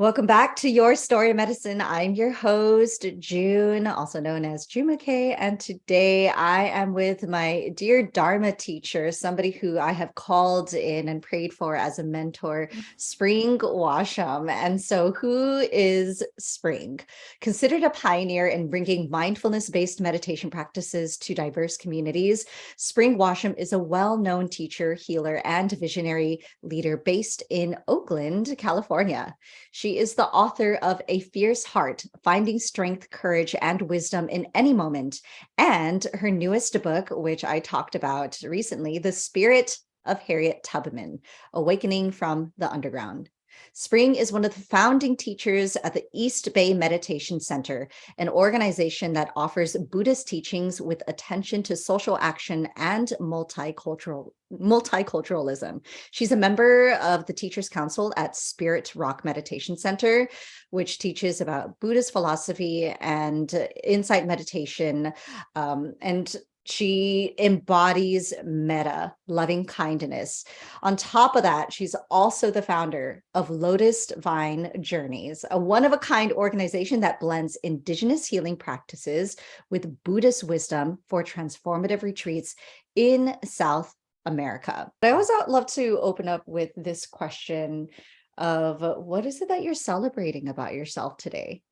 Welcome back to Your Story of Medicine. I'm your host, June, also known as Jumake. And today I am with my dear Dharma teacher, somebody who I have called in and prayed for as a mentor, Spring Washam. And so, who is Spring? Considered a pioneer in bringing mindfulness-based meditation practices to diverse communities, Spring Washam is a well-known teacher, healer, and visionary leader based in Oakland, California. She is the author of A Fierce Heart, Finding Strength, Courage, and Wisdom in Any Moment, and her newest book, which I talked about recently, The Spirit of Harriet Tubman, Awakening from the Underground. Spring is one of the founding teachers at the East Bay Meditation Center, an organization that offers Buddhist teachings with attention to social action and multiculturalism. She's a member of the Teachers Council at Spirit Rock Meditation Center, which teaches about Buddhist philosophy and insight meditation. And she embodies metta, loving kindness. On top of that, she's also the founder of Lotus Vine Journeys, a one-of-a-kind organization that blends indigenous healing practices with Buddhist wisdom for transformative retreats in South America. I always love to open up with this question of what is it that you're celebrating about yourself today?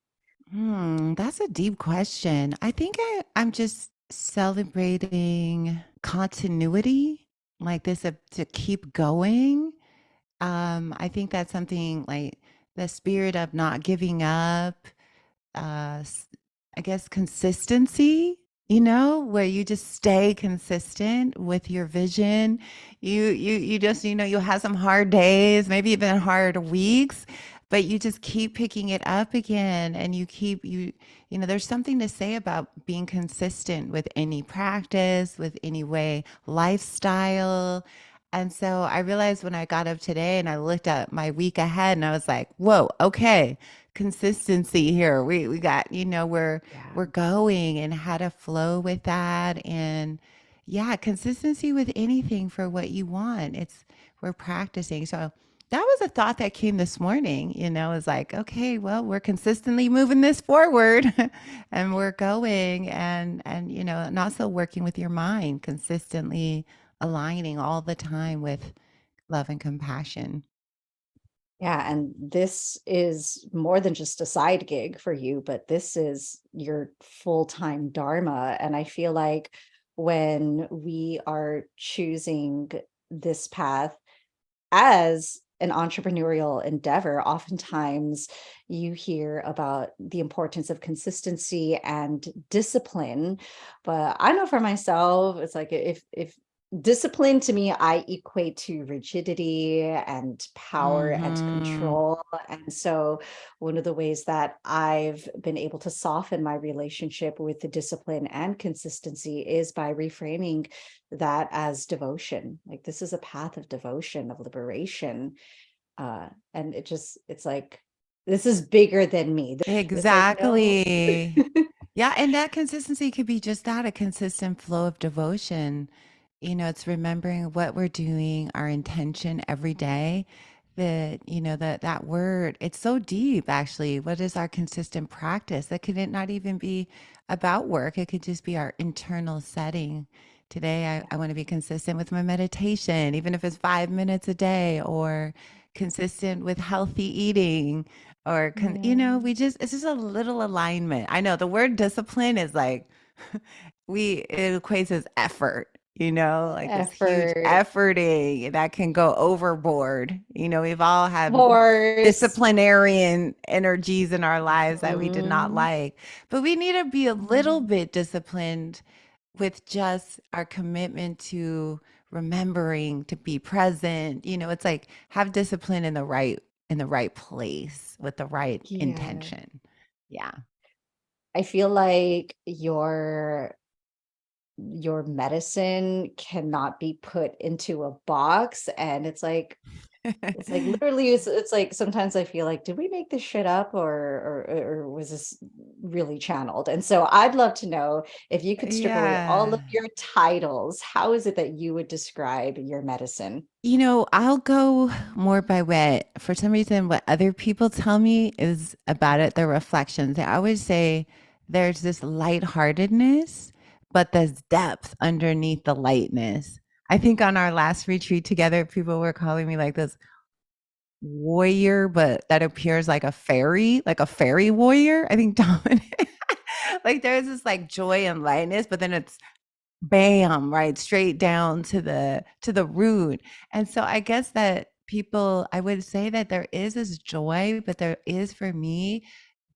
That's a deep question. I think I'm just celebrating continuity, like this to keep going. I think that's something like the spirit of not giving up, uh, s- I guess consistency, where you just stay consistent with your vision. You just, you'll have some hard days, maybe even hard weeks, but you just keep picking it up again and there's something to say about being consistent with any practice, with any way, lifestyle. And so I realized when I got up today and I looked at my week ahead and I was like, whoa, okay, consistency here. We got, Yeah. we're going and how to flow with that. And yeah, consistency with anything for what you want. We're practicing. So that was a thought that came this morning, is like, okay, well, we're consistently moving this forward and we're going and also working with your mind, consistently aligning all the time with love and compassion. Yeah, and this is more than just a side gig for you, but this is your full-time dharma. And I feel like when we are choosing this path as an entrepreneurial endeavor, oftentimes you hear about the importance of consistency and discipline. But I know for myself, it's like if discipline to me, I equate to rigidity and power and Hmm. control. And so one of the ways that I've been able to soften my relationship with the discipline and consistency is by reframing that as devotion. Like this is a path of devotion, of liberation. And it's like, this is bigger than me. It's like, no. Exactly. Yeah, and that consistency could be just that, a consistent flow of devotion. It's remembering what we're doing, our intention every day. That word, it's so deep actually. What is our consistent practice? That could not even be about work. It could just be our internal setting. Today, I want to be consistent with my meditation, even if it's 5 minutes a day, or consistent with healthy eating or Yeah. it's just a little alignment. I know the word discipline is like it equates as effort, like this huge Effort, efforting that can go overboard. We've all had force. disciplinarian energies in our lives that we did not Mhm. like, but we need to be a little bit disciplined with just our commitment to remembering to be present. It's like have discipline in the right place with the right Yeah. intention. Yeah. I feel like your medicine cannot be put into a box, and it's like literally it's like sometimes I feel like, did we make this shit up or was this really channeled. And so I'd love to know, if you could strip away all of Yeah. your titles, how is it that you would describe your medicine? I'll go more by what, for some reason, what other people tell me is about it, the reflections. I always say there's this lightheartedness, but there's depth underneath the lightness. I think on our last retreat together, people were calling me like this warrior, but that appears like a fairy warrior. I think Dominic, like there's this like joy and lightness, but then it's bam, right straight down to the root. And so I guess that people, I would say that there is this joy, but there is for me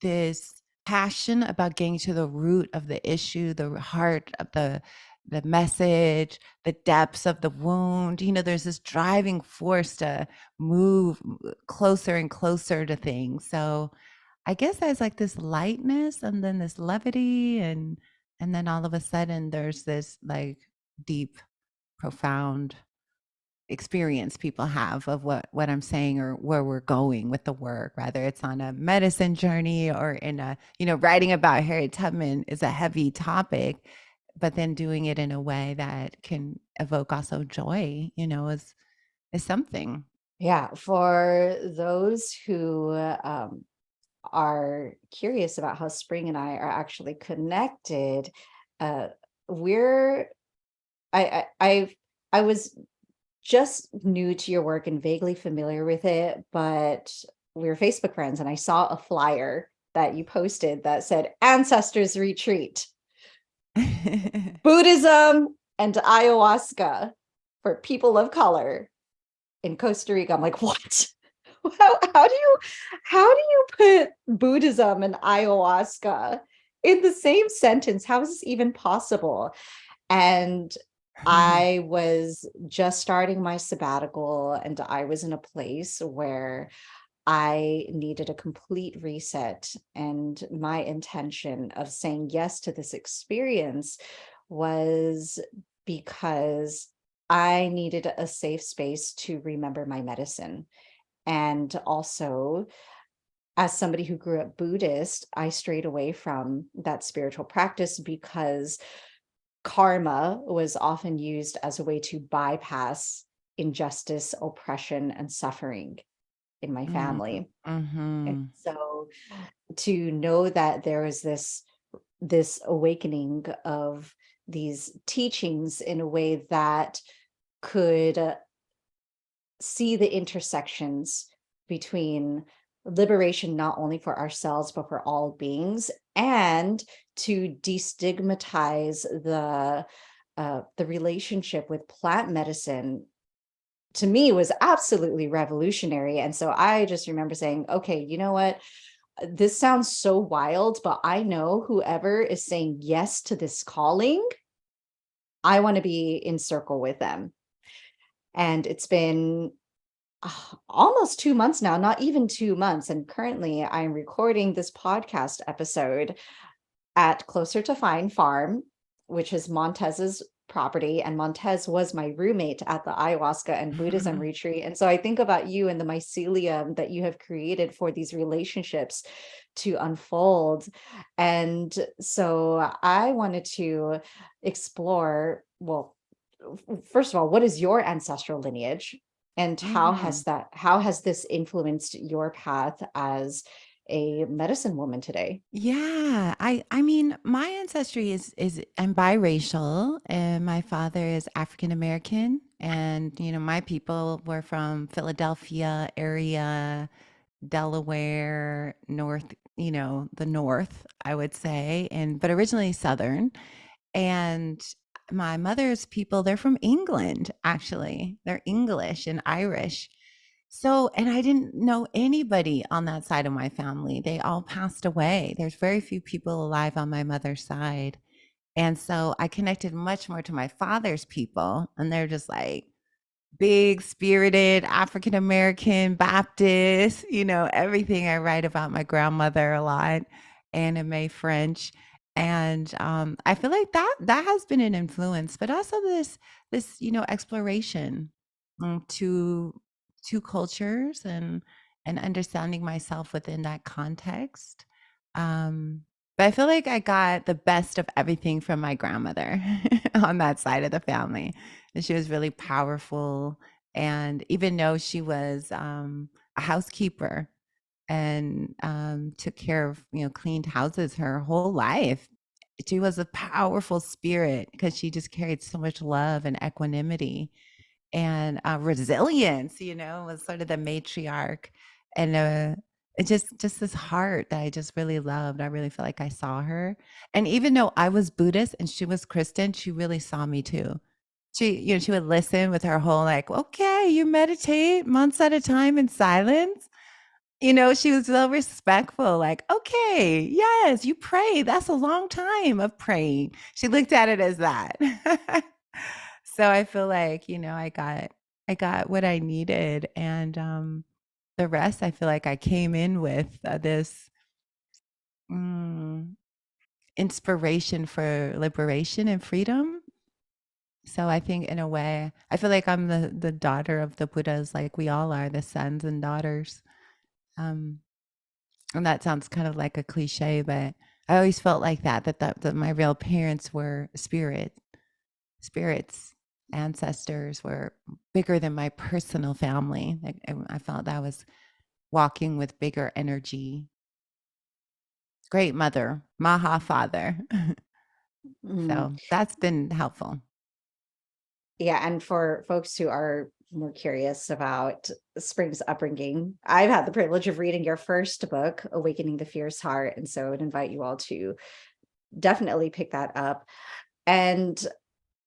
this passion about getting to the root of the issue, the heart of the message, the depths of the wound. There's this driving force to move closer and closer to things. So I guess there's like this lightness and then this levity, and then all of a sudden there's this like deep, profound experience people have of what I'm saying or where we're going with the work, whether it's on a medicine journey or in a, writing about Harriet Tubman is a heavy topic, but then doing it in a way that can evoke also joy, is something. Yeah, for those who are curious about how Spring and I are actually connected, uh, we're I was just new to your work and vaguely familiar with it, but we were Facebook friends and I saw a flyer that you posted that said Ancestors Retreat, Buddhism and Ayahuasca for people of color in Costa Rica. I'm like, what? How do you put Buddhism and ayahuasca in the same sentence? How is this even possible? And I was just starting my sabbatical, and I was in a place where I needed a complete reset. And my intention of saying yes to this experience was because I needed a safe space to remember my medicine. And also, as somebody who grew up Buddhist, I strayed away from that spiritual practice because karma was often used as a way to bypass injustice, oppression, and suffering in my Mm, family. And mhm. so to know that there was this awakening of these teachings in a way that could see the intersections between liberation not only for ourselves but for all beings, and to destigmatize the relationship with plant medicine, to me was absolutely revolutionary. And so I just remember saying, okay, you know what, this sounds so wild, but I know whoever is saying yes to this calling, I want to be in circle with them. And it's been almost 2 months now, not even 2 months. And currently I'm recording this podcast episode at Closer to Fine Farm, which is Montez's property. And Montez was my roommate at the ayahuasca and Buddhism retreat. And so I think about you and the mycelium that you have created for these relationships to unfold. And so I wanted to explore, well, first of all, what is your ancestral lineage? And Mhm. how has this influenced your path as a medicine woman today? Yeah, I mean, my ancestry is I'm biracial, and my father is African American, and my people were from Philadelphia area, Delaware, North, the North, I would say, and but originally Southern. And my mother's people, they're from England, actually. They're English and Irish. So, and I didn't know anybody on that side of my family. They all passed away. There's very few people alive on my mother's side. And so I connected much more to my father's people, and they're just like big spirited African American Baptist, everything I write about my grandmother a lot, anime French. And I feel like that has been an influence, but also this exploration to two cultures and understanding myself within that context. Um, But I feel like I got the best of everything from my grandmother on that side of the family. And she was really powerful. And even though she was a housekeeper and took care of, cleaned houses her whole life, she was a powerful spirit because she just carried so much love and equanimity and resilience, was sort of the matriarch. And it just this heart that I just really loved. I really felt like I saw her. And even though I was Buddhist and she was Christian, she really saw me too. She would listen with her whole like, okay, you meditate months at a time in silence. She was so respectful, like, okay, yes, you pray. That's a long time of praying. She looked at it as that. So I feel like, I got what I needed. And the rest, I feel like I came in with this mm, inspiration for liberation and freedom. So I think in a way, I feel like I'm the daughter of the Buddhas, like we all are, the sons and daughters. Um, and that sounds kind of like a cliche, but I always felt like that my real parents were spirits, ancestors were bigger than my personal family. Like, I felt that was walking with bigger energy. Great mother, Maha father. Mm. So that's been helpful. Yeah, and for folks who are more curious about Spring's upbringing, I've had the privilege of reading your first book, Awakening the Fierce Heart, and so I would invite you all to definitely pick that up. And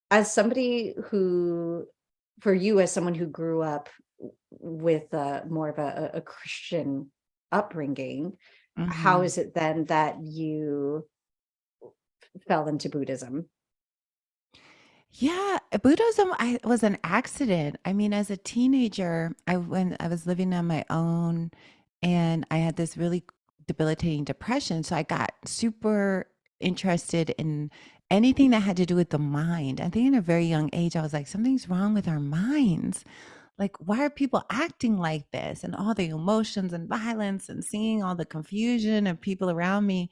as somebody who, for you, as someone who grew up with more of a Christian upbringing, how Hmm. is it then that you fell into Buddhism? Yeah, Buddhism was an accident. I mean, as a teenager, when I was living on my own and I had this really debilitating depression, so I got super interested in anything that had to do with the mind. I think in a very young age, I was like, something's wrong with our minds. Like, why are people acting like this? And all the emotions and violence and seeing all the confusion of people around me,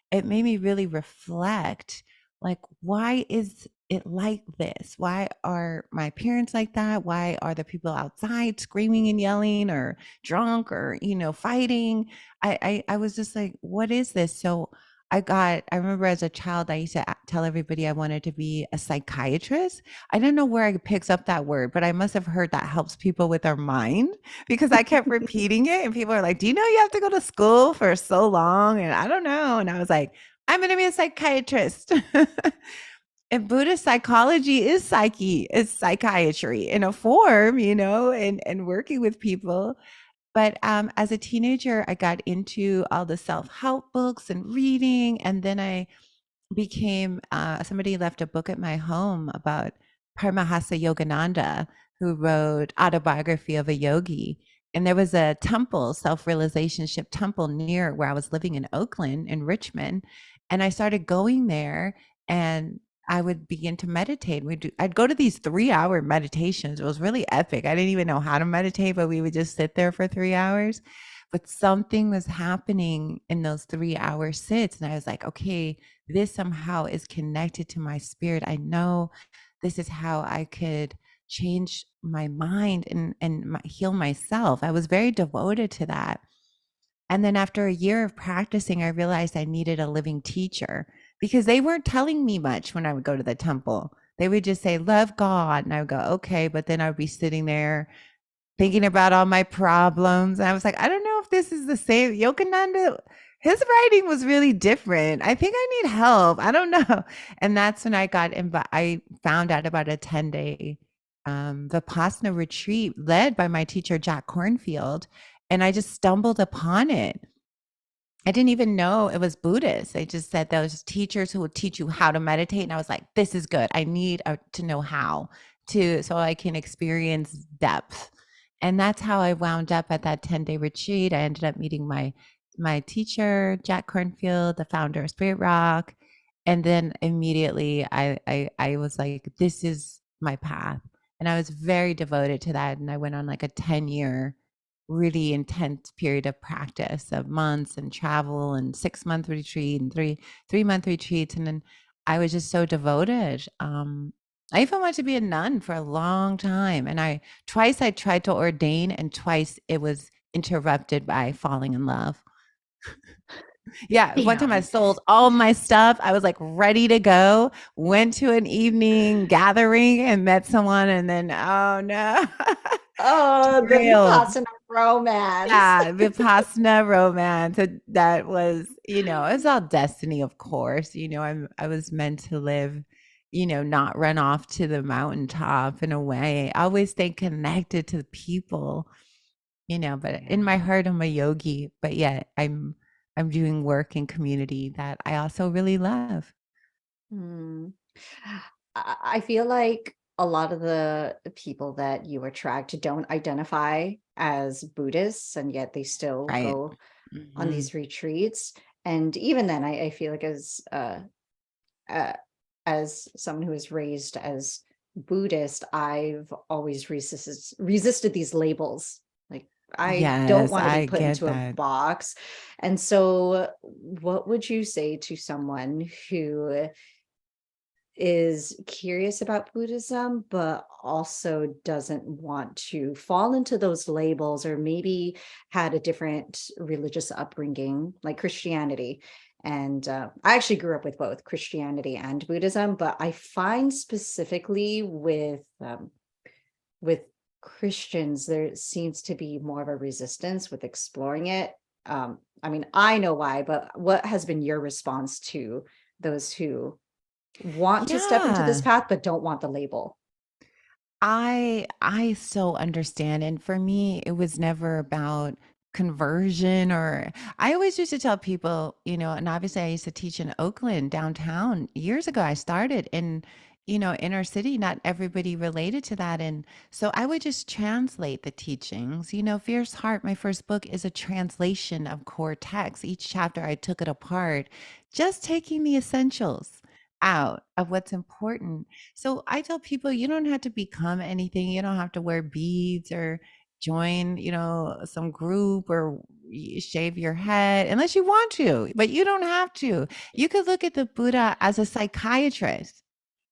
it made me really reflect, like, why is it like this? Why are my parents like that? Why are the people outside screaming and yelling or drunk or, fighting? I was just like, what is this? So I remember as a child, I used to tell everybody I wanted to be a psychiatrist. I don't know where I picks up that word, but I must have heard that helps people with their mind because I kept repeating it and people are like, "Do you know you have to go to school for so long?" And I don't know. And I was like, "I'm going to be a psychiatrist." And Buddhist psychology is psyche, is psychiatry in a form, and working with people. But as a teenager, I got into all the self-help books and reading, and then I became somebody left a book at my home about Paramahansa Yogananda, who wrote Autobiography of a Yogi. And there was a temple, self-realization ship temple near where I was living in Oakland, in Richmond. And I started going there and I would begin to meditate. I'd go to these 3-hour meditations. It was really epic. I didn't even know how to meditate, but we would just sit there for 3 hours. But something was happening in those 3-hour sits. And I was like, okay, this somehow is connected to my spirit. I know this is how I could change my mind and heal myself. I was very devoted to that. And then after a year of practicing, I realized I needed a living teacher because they weren't telling me much when I would go to the temple. They would just say, love God. And I would go, okay. But then I would be sitting there thinking about all my problems. And I was like, I don't know if this is the same. Yogananda, his writing was really different. I think I need help. I don't know. And that's when I found out about a 10-day Vipassana retreat led by my teacher, Jack Cornfield. And I just stumbled upon it. I didn't even know it was Buddhist. They just said those teachers who would teach you how to meditate. And I was like, this is good. I need to know how so I can experience depth. And that's how I wound up at that 10-day retreat. I ended up meeting my teacher, Jack Cornfield, the founder of Spirit Rock. And then immediately I was like, this is my path. And I was very devoted to that. And I went on like a 10-year really intense period of practice of months and travel and 6-month retreat and three-month retreats. And then I was just so devoted. I even wanted to be a nun for a long time. And twice I tried to ordain, and twice it was interrupted by falling in love. Yeah, one time I Damn. sold all my stuff. I was like ready to go, went to an evening gathering and met someone, and then, oh no, Oh, the derailed. Vipassana romance. Yeah, Vipassana romance. That was, it's all destiny, of course. I was meant to live, not run off to the mountaintop in a way. I always stay connected to the people, but in my Yeah. heart I'm a yogi, but yet I'm doing work in community that I also really love. Hmm. I feel like a lot of the people that you attract don't identify as Buddhists, and yet they still Right. go on Mhm. these retreats. And even then, I feel like uh, as someone who was raised as Buddhist, I've always resisted these labels. Like, I don't Yes, want to be I put get into a that. box. And so, what would you say to someone who is curious about Buddhism, but also doesn't want to fall into those labels, or maybe had a different religious upbringing, like Christianity? And I actually grew up with both Christianity and Buddhism, but I find specifically with Christians, there seems to be more of a resistance with exploring it. I mean, I know why, but what has been your response to those who want to step into this Yeah. path but don't want the label? I so understand, and for me, it was never about conversion. Or I always used to tell people, and obviously I used to teach in Oakland downtown years ago. I started in, inner city. Not everybody related to that, and so I would just translate the teachings. Fierce Heart, my first book, is a translation of core texts. Each chapter I took it apart, just taking the essentials out of what's important. So I tell people, you don't have to become anything. You don't have to wear beads or join, some group or shave your head unless you want to, but you don't have to. You could look at the Buddha as a psychiatrist.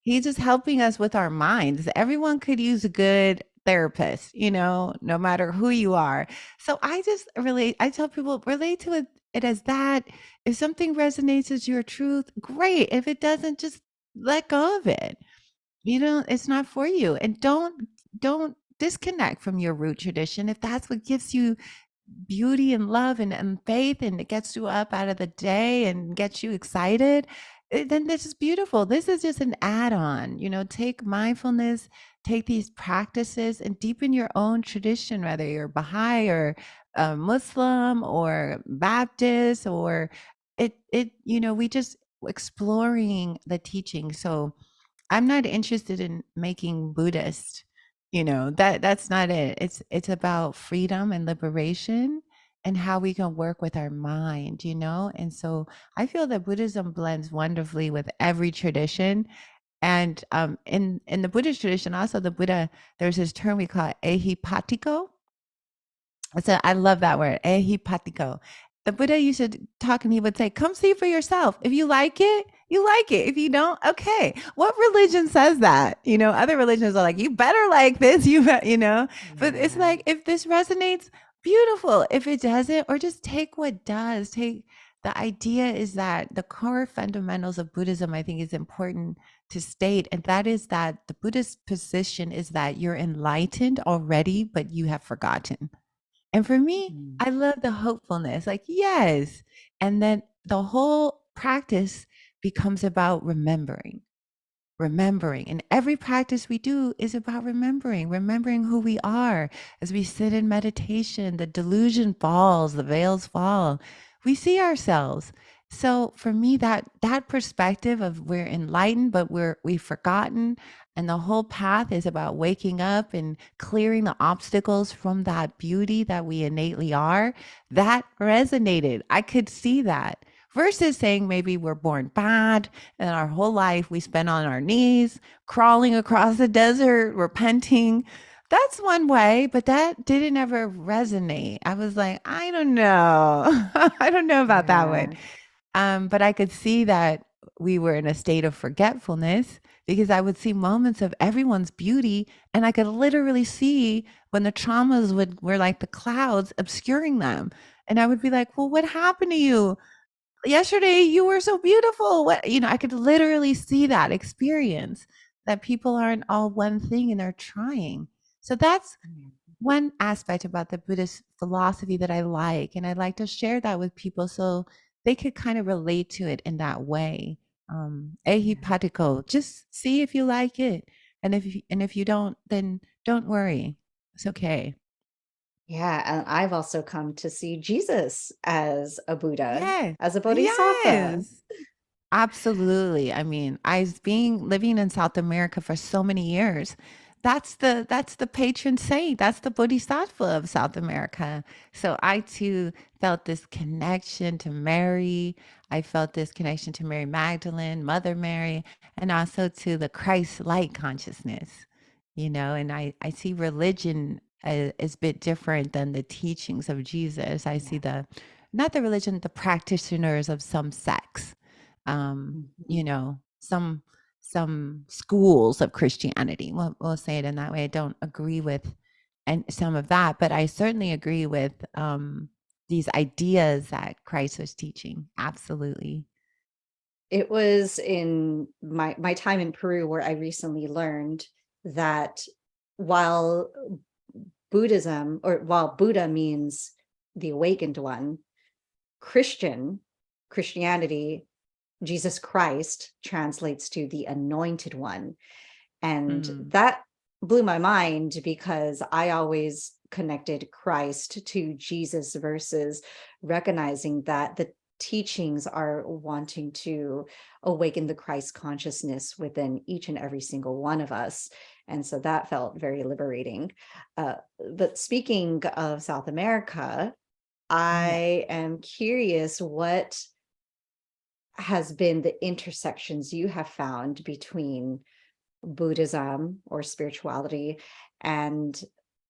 He's just helping us with our minds. Everyone could use a good therapist, no matter who you are. So I tell people, relate to it as that. If something resonates as your truth, great. If it doesn't, just let go of it. It's not for you. And don't disconnect from your root tradition. If that's what gives you beauty and love and faith, and it gets you up out of the day and gets you excited, then this is beautiful. This is just an add-on. Take mindfulness, take these practices and deepen your own tradition, whether you're Baha'i or Muslim or Baptist, or we just exploring the teaching. So I'm not interested in making Buddhist, that's not it. It's about freedom and liberation and how we can work with our mind. And so I feel that Buddhism blends wonderfully with every tradition. And in the Buddhist tradition, also the Buddha, there's this term we call ehipatiko. So I love that word, ehipatiko. The Buddha used to talk, and he would say, "Come see for yourself. If you like it, you like it. If you don't, okay." What religion says that? Other religions are like, "You better like this, But it's Yeah. like, if this resonates, beautiful. If it doesn't, or just take what does. Take the idea is that the core fundamentals of Buddhism, I think, is important to state, and that is that the Buddhist position is that you're enlightened already, but you have forgotten. And for me, Mm. I love the hopefulness, like, yes. And then the whole practice becomes about remembering. And every practice we do is about remembering who we are. As we sit in meditation, the delusion falls, the veils fall. We see ourselves. So for me, that perspective of we're enlightened, but we've forgotten, and the whole path is about waking up and clearing the obstacles from that beauty that we innately are. That resonated. I could see that. Versus saying maybe we're born bad and our whole life we spend on our knees, crawling across the desert, repenting. That's one way, but that didn't ever resonate. I was like, I don't know. I don't know about that one. Yeah. But I could see that we were in a state of forgetfulness because I would see moments of everyone's beauty, and I could literally see when the traumas were like the clouds obscuring them. And I would be like, well, what happened to you? Yesterday you were so beautiful. What, I could literally see that experience that people aren't all one thing and they're trying. So that's one aspect about the Buddhist philosophy that I like, and I'd like to share that with people so they could kind of relate to it in that way. Yeah. Ehipatiko, just see if you like it, and if you don't, then don't worry, it's okay. Yeah, and I've also come to see Jesus as a Buddha, Yeah, as a Bodhisattva. yes. Absolutely. I mean, being living in South America for so many years, that's the patron saint. That's the Bodhisattva of South America. So I too felt this connection to Mary. I felt this connection to Mary Magdalene, Mother Mary, and also to the Christ-like consciousness. And I see religion as a bit different than the teachings of Jesus. I see Yeah. the not the religion, the practitioners of some sects, Mhm. some schools of Christianity. We'll say it in that way. I don't agree with and some of that, but I certainly agree with these ideas that Christ was teaching. Absolutely. It was in my time in Peru where I recently learned that while while Buddha means the awakened one, Christianity, Jesus Christ translates to the anointed one. And Mm, that blew my mind because I always connected Christ to Jesus versus recognizing that the teachings are wanting to awaken the Christ consciousness within each and every single one of us. And so that felt very liberating. Uh, but speaking of South America, yeah. I am curious what has been the intersections you have found between Buddhism or spirituality and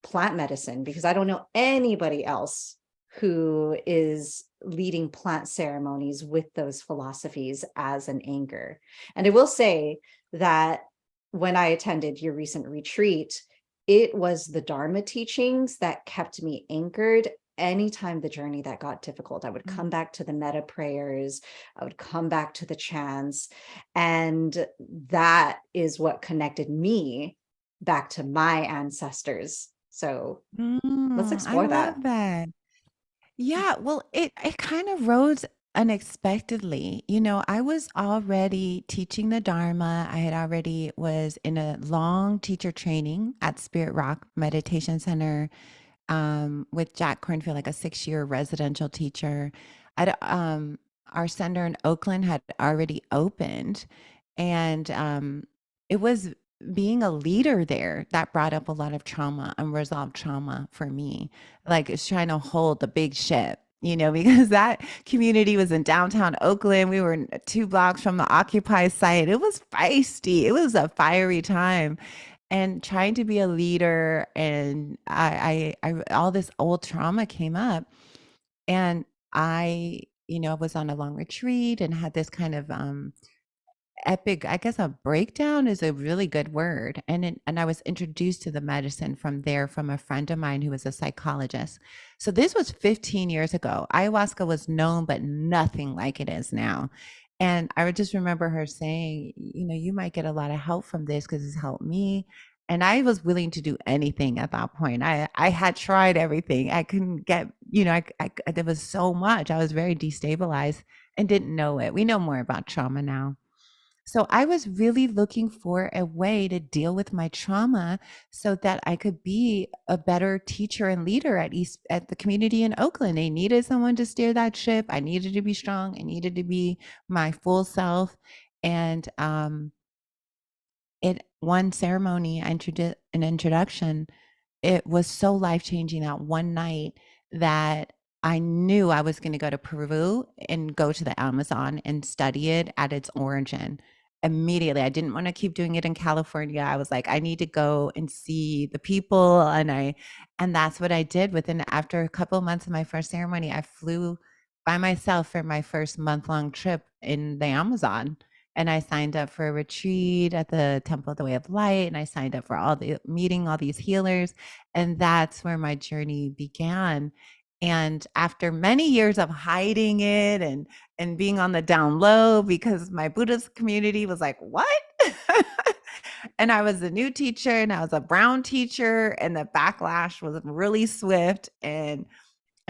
plant medicine, because I don't know anybody else who is leading plant ceremonies with those philosophies as an anchor. And I will say that when I attended your recent retreat, it was the Dharma teachings that kept me anchored. Anytime the journey that got difficult, I would come Mm. back to the metta prayers, I would come back to the chants, and that is what connected me back to my ancestors. So let's I explore love that. that. Yeah, well, it kind of rose unexpectedly. I was already teaching the Dharma. I had already was in a long teacher training at Spirit Rock Meditation Center with Jack Cornfield, like a 6-year residential teacher. Our center in Oakland had already opened, and it was being a leader there that brought up a lot of trauma, unresolved trauma for me. Like it's trying to hold the big ship, because that community was in downtown Oakland. We were 2 blocks from the Occupy site. It was feisty. It was a fiery time, and trying to be a leader, and I all this old trauma came up, and I was on a long retreat and had this kind of epic, I guess a breakdown is a really good word, and I was introduced to the medicine from there from a friend of mine who was a psychologist. So this was 15 years ago. Ayahuasca was known but nothing like it is now. And I would just remember her saying, you might get a lot of help from this because it's helped me. And I was willing to do anything at that point. I had tried everything. I couldn't get, there was so much. I was very destabilized and didn't know it. We know more about trauma now. So I was really looking for a way to deal with my trauma so that I could be a better teacher and leader at the community in Oakland. They needed someone to steer that ship. I needed to be strong. I needed to be my full self. And it one ceremony, I introduced an introduction. It was so life changing that one night that I knew I was going to go to Peru and go to the Amazon and study it at its origin. immediately. I didn't want to keep doing it in California. I was like, I need to go and see the people. And that's what I did after a couple of months of my first ceremony, I flew by myself for my first month-long trip in the Amazon. And I signed up for a retreat at the Temple of the Way of Light. And I signed up for meeting all these healers. And that's where my journey began. And after many years of hiding it and being on the down low because my Buddhist community was like, what? And I was a new teacher and I was a brown teacher and the backlash was really swift. And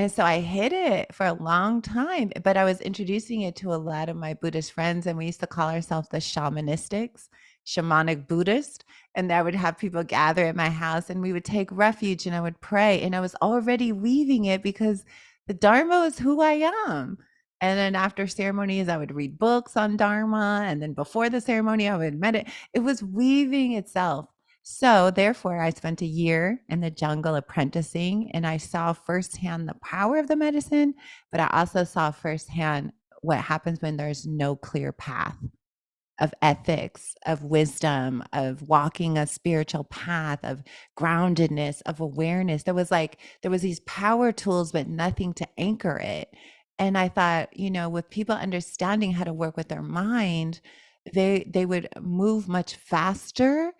so I hid it for a long time, but I was introducing it to a lot of my Buddhist friends, and we used to call ourselves the shamanistics, shamanic Buddhist. And I would have people gather at my house and we would take refuge and I would pray. And I was already weaving it because the Dharma is who I am. And then after ceremonies, I would read books on Dharma. And then before the ceremony, I would meditate. It was weaving itself. So therefore, I spent a year in the jungle apprenticing, and I saw firsthand the power of the medicine, but I also saw firsthand what happens when there's no clear path of ethics, of wisdom, of walking a spiritual path, of groundedness, of awareness. There was these power tools, but nothing to anchor it. And I thought, with people understanding how to work with their mind, they would move much faster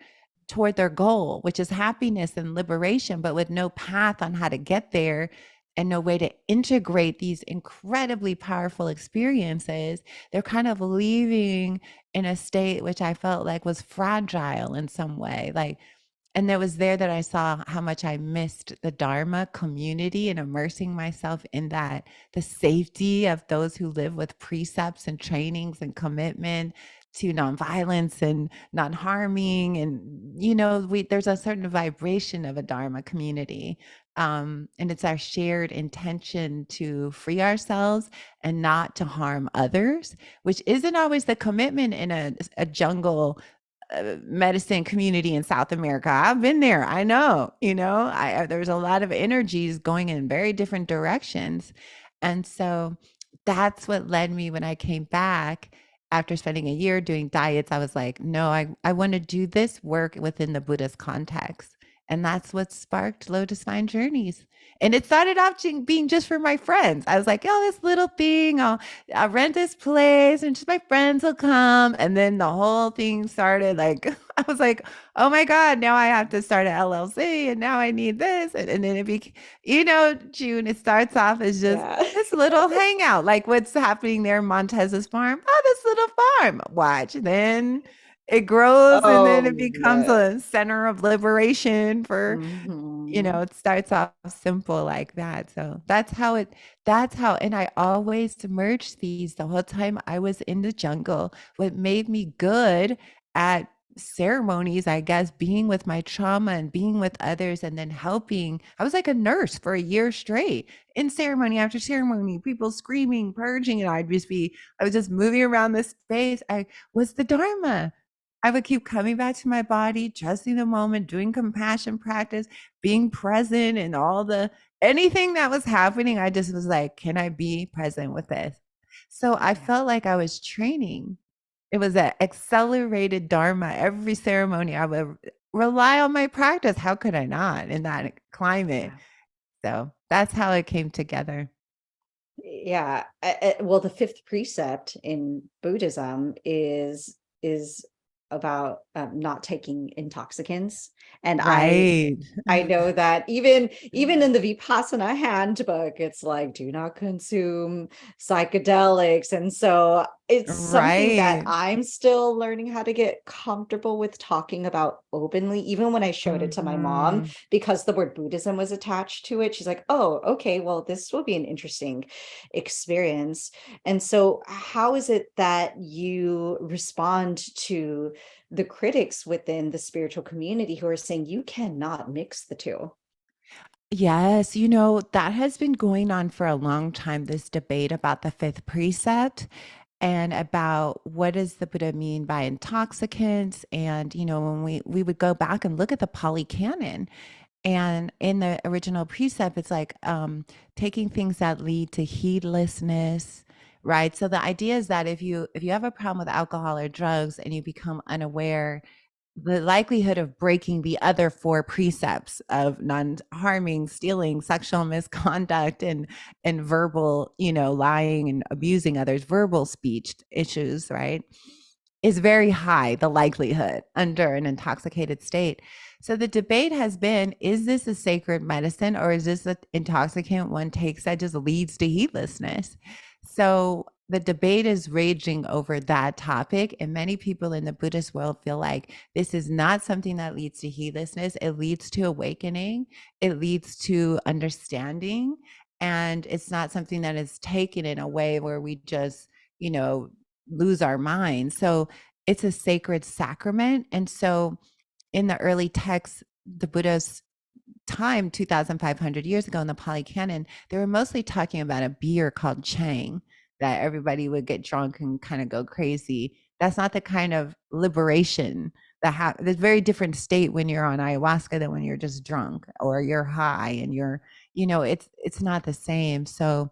toward their goal, which is happiness and liberation, but with no path on how to get there and no way to integrate these incredibly powerful experiences. They're kind of leaving in a state which I felt like was fragile in some way. And it was there that I saw how much I missed the Dharma community and immersing myself in that, the safety of those who live with precepts and trainings and commitment to nonviolence and non-harming. And, there's a certain vibration of a Dharma community. And it's our shared intention to free ourselves and not to harm others, which isn't always the commitment in a jungle medicine community in South America. I've been there. I know, there's a lot of energies going in very different directions. And so that's what led me when I came back after spending a year doing diets. I was like, no, I want to do this work within the Buddhist context. And that's what sparked Lotus Vine Journeys. And it started off being just for my friends. I was like, oh, this little thing, I'll rent this place and just my friends will come. And then the whole thing started I was like, oh my God, now I have to start an LLC and now I need this. And then it became, June, it starts off as just Yeah. this little hangout, like what's happening there in Montez's farm. Oh, this little farm. Watch. Then it grows and then it Oh, becomes yeah. a center of liberation for, Mhm. it starts off simple like that. So and I always merged these the whole time I was in the jungle. What made me good at ceremonies, I guess, being with my trauma and being with others and then helping. I was like a nurse for a year straight in ceremony after ceremony, people screaming, purging, and I was just moving around this space. I was the Dharma. I would keep coming back to my body, trusting the moment, doing compassion practice, being present and anything that was happening. I just was like, can I be present with this? So I Yeah. felt like I was training. It was an accelerated Dharma. Every ceremony, I would rely on my practice. How could I not in that climate? Yeah. So that's how it came together. Yeah. Well, the fifth precept in Buddhism is about not taking intoxicants, and Right. I know that even in the Vipassana handbook, it's like, do not consume psychedelics. And so it's something that Right. I'm still learning how to get comfortable with talking about openly, even when I showed it to my mom, Mhm. because the word Buddhism was attached to it. She's like, oh, okay, well, this will be an interesting experience. And so, how is it that you respond to the critics within the spiritual community who are saying you cannot mix the two? Yes, that has been going on for a long time, this debate about the fifth precept and about what does the Buddha mean by intoxicants. And, when we would go back and look at the Pali Canon, and in the original precept, it's like taking things that lead to heedlessness, right? So the idea is that if you have a problem with alcohol or drugs and you become unaware, the likelihood of breaking the other four precepts of non-harming, stealing, sexual misconduct, and verbal, lying and abusing others, verbal speech issues, right, is very high, the likelihood under an intoxicated state. So the debate has been, is this a sacred medicine, or is this an intoxicant one takes that just leads to heedlessness? So the debate is raging over that topic. And many people in the Buddhist world feel like this is not something that leads to heedlessness. It leads to awakening. It leads to understanding. And it's not something that is taken in a way where we just, lose our minds. So it's a sacred sacrament. And so in the early texts, the Buddha's time, 2,500 years ago in the Pali Canon, they were mostly talking about a beer called Chang that everybody would get drunk and kind of go crazy. That's not the kind of liberation that there's a very different state when you're on ayahuasca than when you're just drunk or you're high and it's not the same. So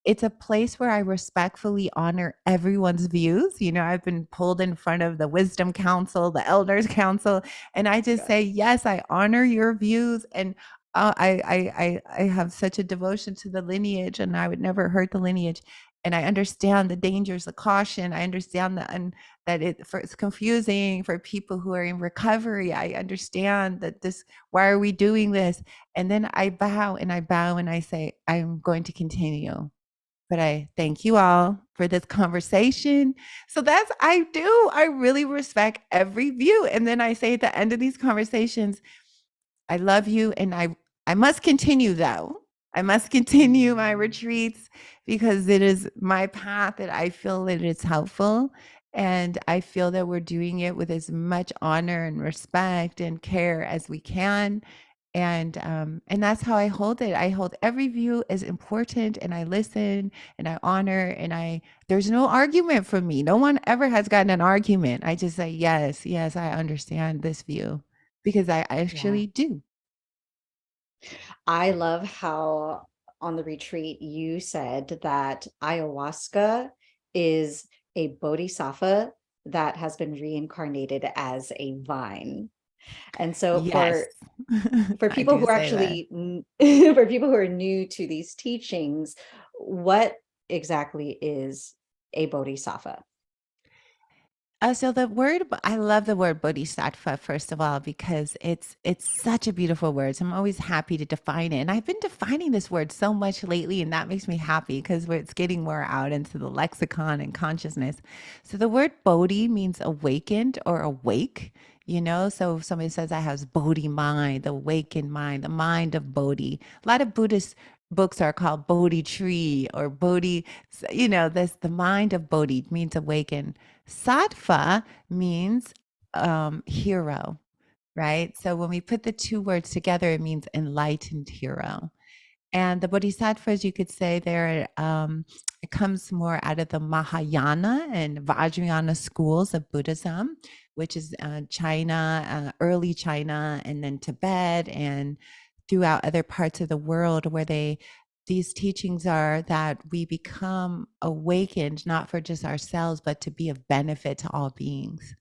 it's a place where I respectfully honor everyone's views. I've been pulled in front of the wisdom council, the elders council, and I just Yeah. say, yes, I honor your views. And I have such a devotion to the lineage, and I would never hurt the lineage. And I understand the dangers, the caution. I understand that it's confusing for people who are in recovery. I understand that why are we doing this? And then I bow and I bow and I say, I'm going to continue. But I thank you all for this conversation. So I really respect every view. And then I say at the end of these conversations, I love you. And I must continue though. I must continue my retreats because it is my path that I feel that it's helpful. And I feel that we're doing it with as much honor and respect and care as we can. And that's how I hold it. I hold every view as important, and I listen and I honor, and there's no argument from me. No one ever has gotten an argument. I just say, yes, yes, I understand this view because I Yeah. actually do. I love how on the retreat you said that ayahuasca is a bodhisattva that has been reincarnated as a vine. And so Yes. for I people do who are say that. actually for people who are new to these teachings, what exactly is a bodhisattva? So I love the word Bodhisattva, first of all, because it's such a beautiful word. So I'm always happy to define it. And I've been defining this word so much lately, and that makes me happy because it's getting more out into the lexicon and consciousness. So the word Bodhi means awakened or awake. So if somebody says I have Bodhi mind, the awakened mind, the mind of Bodhi. A lot of Buddhist books are called Bodhi tree or Bodhi, this the mind of Bodhi means awakened. Sattva means hero, right? So when we put the two words together, it means enlightened hero. And the bodhisattvas, you could say, it comes more out of the Mahayana and Vajrayana schools of Buddhism, which is China, early China, and then Tibet, and throughout other parts of the world where these teachings are that we become awakened, not for just ourselves, but to be of benefit to all beings,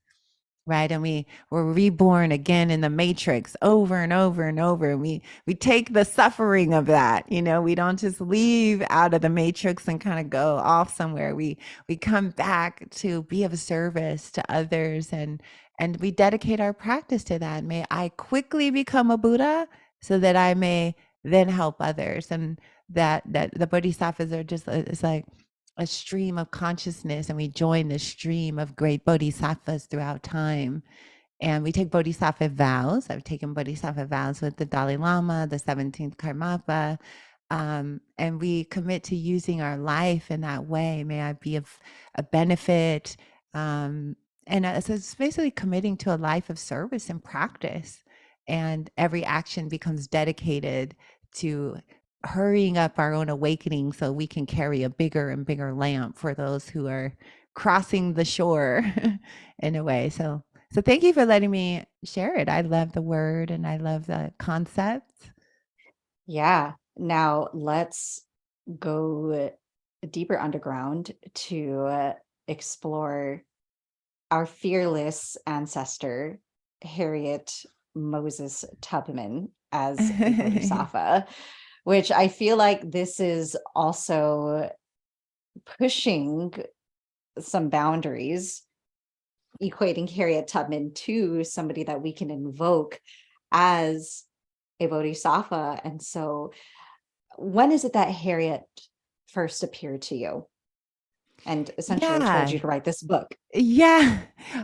right? And we're reborn again in the matrix over and over and over. And we take the suffering of that. We don't just leave out of the matrix and kind of go off somewhere. We come back to be of service to others, and we dedicate our practice to that. May I quickly become a Buddha so that I may then help others. And that the bodhisattvas are just, it's like a stream of consciousness, and we join the stream of great bodhisattvas throughout time. And we take bodhisattva vows. I've taken bodhisattva vows with the Dalai Lama, the 17th Karmapa. And we commit to using our life in that way. May I be of a benefit. So it's basically committing to a life of service and practice. And every action becomes dedicated to hurrying up our own awakening so we can carry a bigger and bigger lamp for those who are crossing the shore in a way. So thank you for letting me share it. I love the word and I love the concept. Yeah. Now let's go deeper underground to explore our fearless ancestor, Harriet Moses Tubman, as a Bodhisattva, which I feel like this is also pushing some boundaries, equating Harriet Tubman to somebody that we can invoke as a Bodhisattva. And so, when is it that Harriet first appeared to you and essentially told Yeah. you to write this book? Yeah.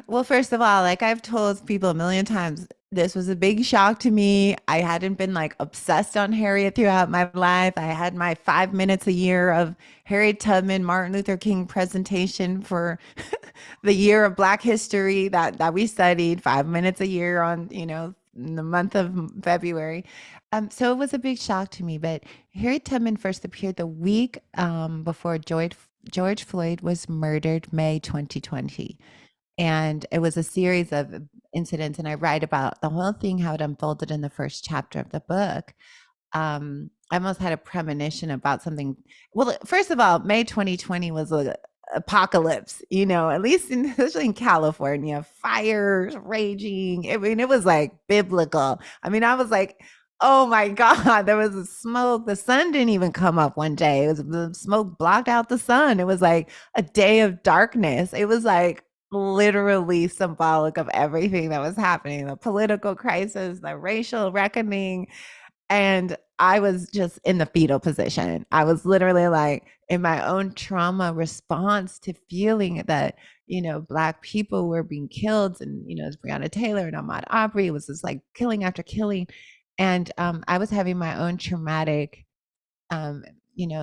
Well, first of all, like I've told people a million times, this was a big shock to me. I hadn't been like obsessed on Harriet throughout my life. I had my 5 minutes a year of Harriet Tubman, Martin Luther King presentation for the year of Black history that we studied 5 minutes a year on, in the month of February. So it was a big shock to me. But Harriet Tubman first appeared the week before George Floyd was murdered, May 2020. And it was a series of incidents. And I write about the whole thing, how it unfolded in the first chapter of the book. I almost had a premonition about something. Well, first of all, May 2020 was a apocalypse, at least especially in California, fires raging. I mean, it was like biblical. I mean, I was like, oh my God, there was a smoke. The sun didn't even come up one day. It was the smoke blocked out the sun. It was like a day of darkness. It was like literally symbolic of everything that was happening, the political crisis, the racial reckoning, and I was just in the fetal position. I was literally like in my own trauma response to feeling that, Black people were being killed. And, it's Breonna Taylor and Ahmaud Arbery. It was just like killing after killing. And I was having my own traumatic,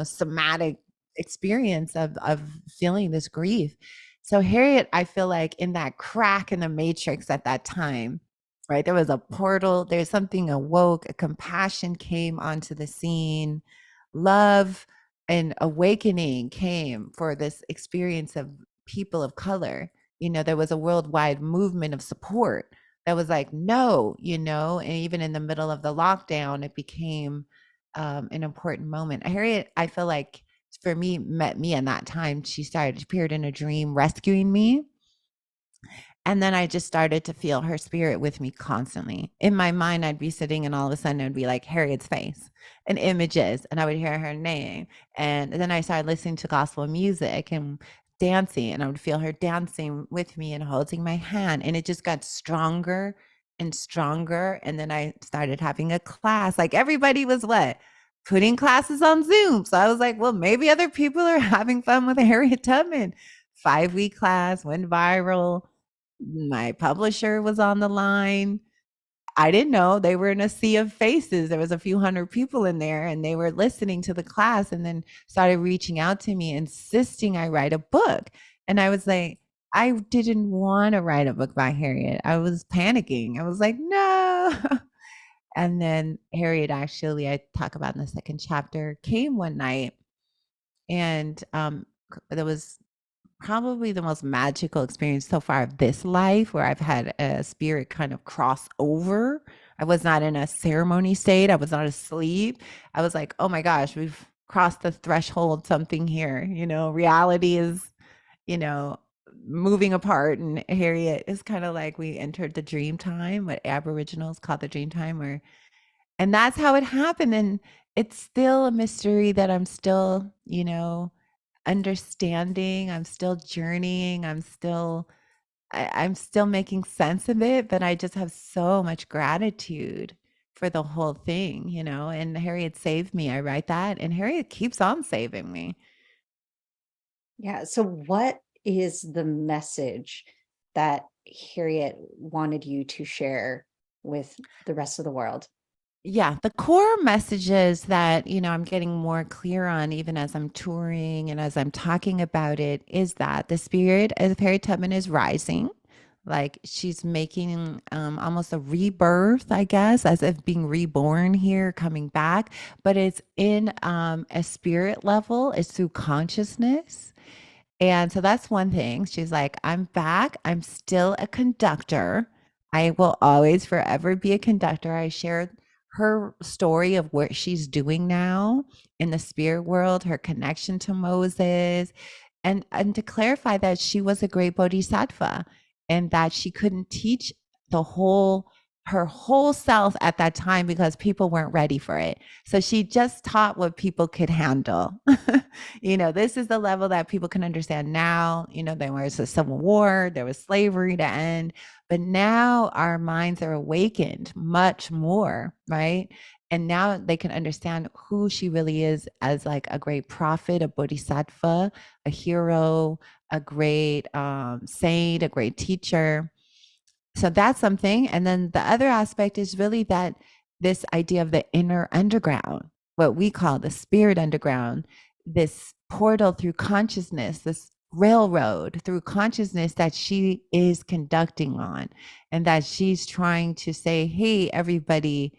somatic experience of feeling this grief. So Harriet, I feel like in that crack in the matrix at that time, right? There was a portal, there's something awoke, a compassion came onto the scene, love and awakening came for this experience of people of color. There was a worldwide movement of support that was like, no, and even in the middle of the lockdown, it became an important moment. Harriet, I feel like for me, met me in that time. She appeared in a dream rescuing me. And then I just started to feel her spirit with me constantly. In my mind, I'd be sitting and all of a sudden it would be like Harriet's face and images, and I would hear her name. And then I started listening to gospel music and dancing, and I would feel her dancing with me and holding my hand. And it just got stronger and stronger. And then I started having a class. Like everybody was what? Putting classes on Zoom. So I was like, well, maybe other people are having fun with Harriet Tubman. 5-week class went viral. My publisher was on the line. I didn't know they were in a sea of faces. There was a few hundred people in there and they were listening to the class and then started reaching out to me, insisting I write a book. And I was like, I didn't want to write a book by Harriet. I was panicking. I was like, no. And then Harriet, actually, I talk about in the second chapter, came one night, and there was probably the most magical experience so far of this life, where I've had a spirit kind of cross over. I was not in a ceremony state. I was not asleep. I was like, oh my gosh, we've crossed the threshold, something here. Reality is, you know, moving apart. And Harriet is kind of like we entered the dream time, what Aboriginals call the dream time, and that's how it happened. And it's still a mystery that I'm still, understanding. I'm still journeying. I'm still making sense of it, but I just have so much gratitude for the whole thing, and Harriet saved me. I write that, and Harriet keeps on saving me. Yeah. So, what is the message that Harriet wanted you to share with the rest of the world? Yeah, the core messages that, I'm getting more clear on even as I'm touring and as I'm talking about it is that the spirit of Harriet Tubman is rising. Like she's making almost a rebirth, I guess, as if being reborn here, coming back. But it's in a spirit level, it's through consciousness. And so that's one thing. She's like, I'm back. I'm still a conductor. I will always forever be a conductor. I shared her story of what she's doing now in the spirit world, her connection to Moses, and to clarify that she was a great bodhisattva and that she couldn't teach the whole her whole self at that time because people weren't ready for it. So she just taught what people could handle. This is the level that people can understand now. There was a civil war, there was slavery to end, but now our minds are awakened much more, right? And now they can understand who she really is as like a great prophet, a bodhisattva, a hero, a great saint, a great teacher. So that's something. And then the other aspect is really that this idea of the inner underground, what we call the spirit underground, this portal through consciousness, this railroad through consciousness that she is conducting on, and that she's trying to say, hey, everybody,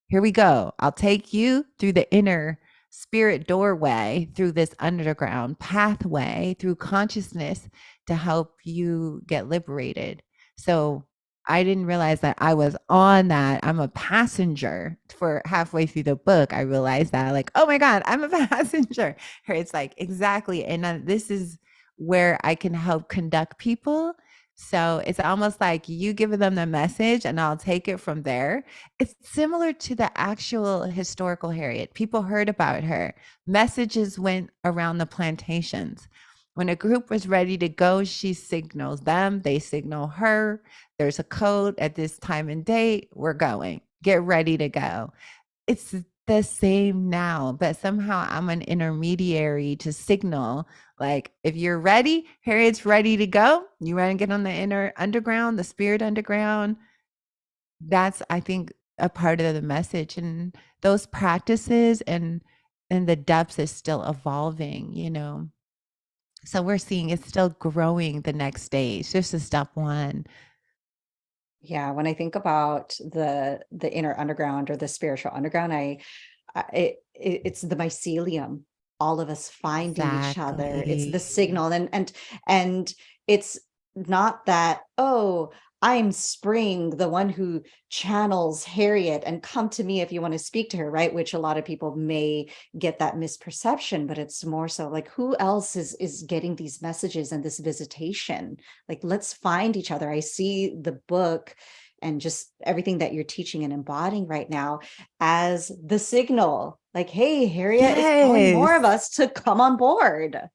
here we go. I'll take you through the inner spirit doorway, through this underground pathway, through consciousness to help you get liberated. So I didn't realize that I was on that. I'm a passenger for halfway through the book. I realized that, like, oh my God, I'm a passenger. It's like, exactly. And this is where I can help conduct people. So it's almost like you giving them the message and I'll take it from there. It's similar to the actual historical Harriet. People heard about her. Messages went around the plantations. When a group was ready to go, she signals them, they signal her. There's a code at this time and date. We're going. Get ready to go. It's the same now, but somehow I'm an intermediary to signal, like, if you're ready, Harriet's ready to go. You want to get on the inner underground, the spirit underground. That's, I think, a part of the message. And those practices and the depths is still evolving. So we're seeing it's still growing the next stage. This is step one. Yeah, when I think about the inner underground or the spiritual underground, it's the mycelium, all of us finding each other. It's the Exactly. signal, and it's not that, oh, I'm Spring, the one who channels Harriet, and come to me if you want to speak to her, right? Which a lot of people may get that misperception, but it's more so like, who else is getting these messages and this visitation? Like, let's find each other. I see the book and just everything that you're teaching and embodying right now as the signal, like, hey, Harriet is calling more of Yes. us to come on board.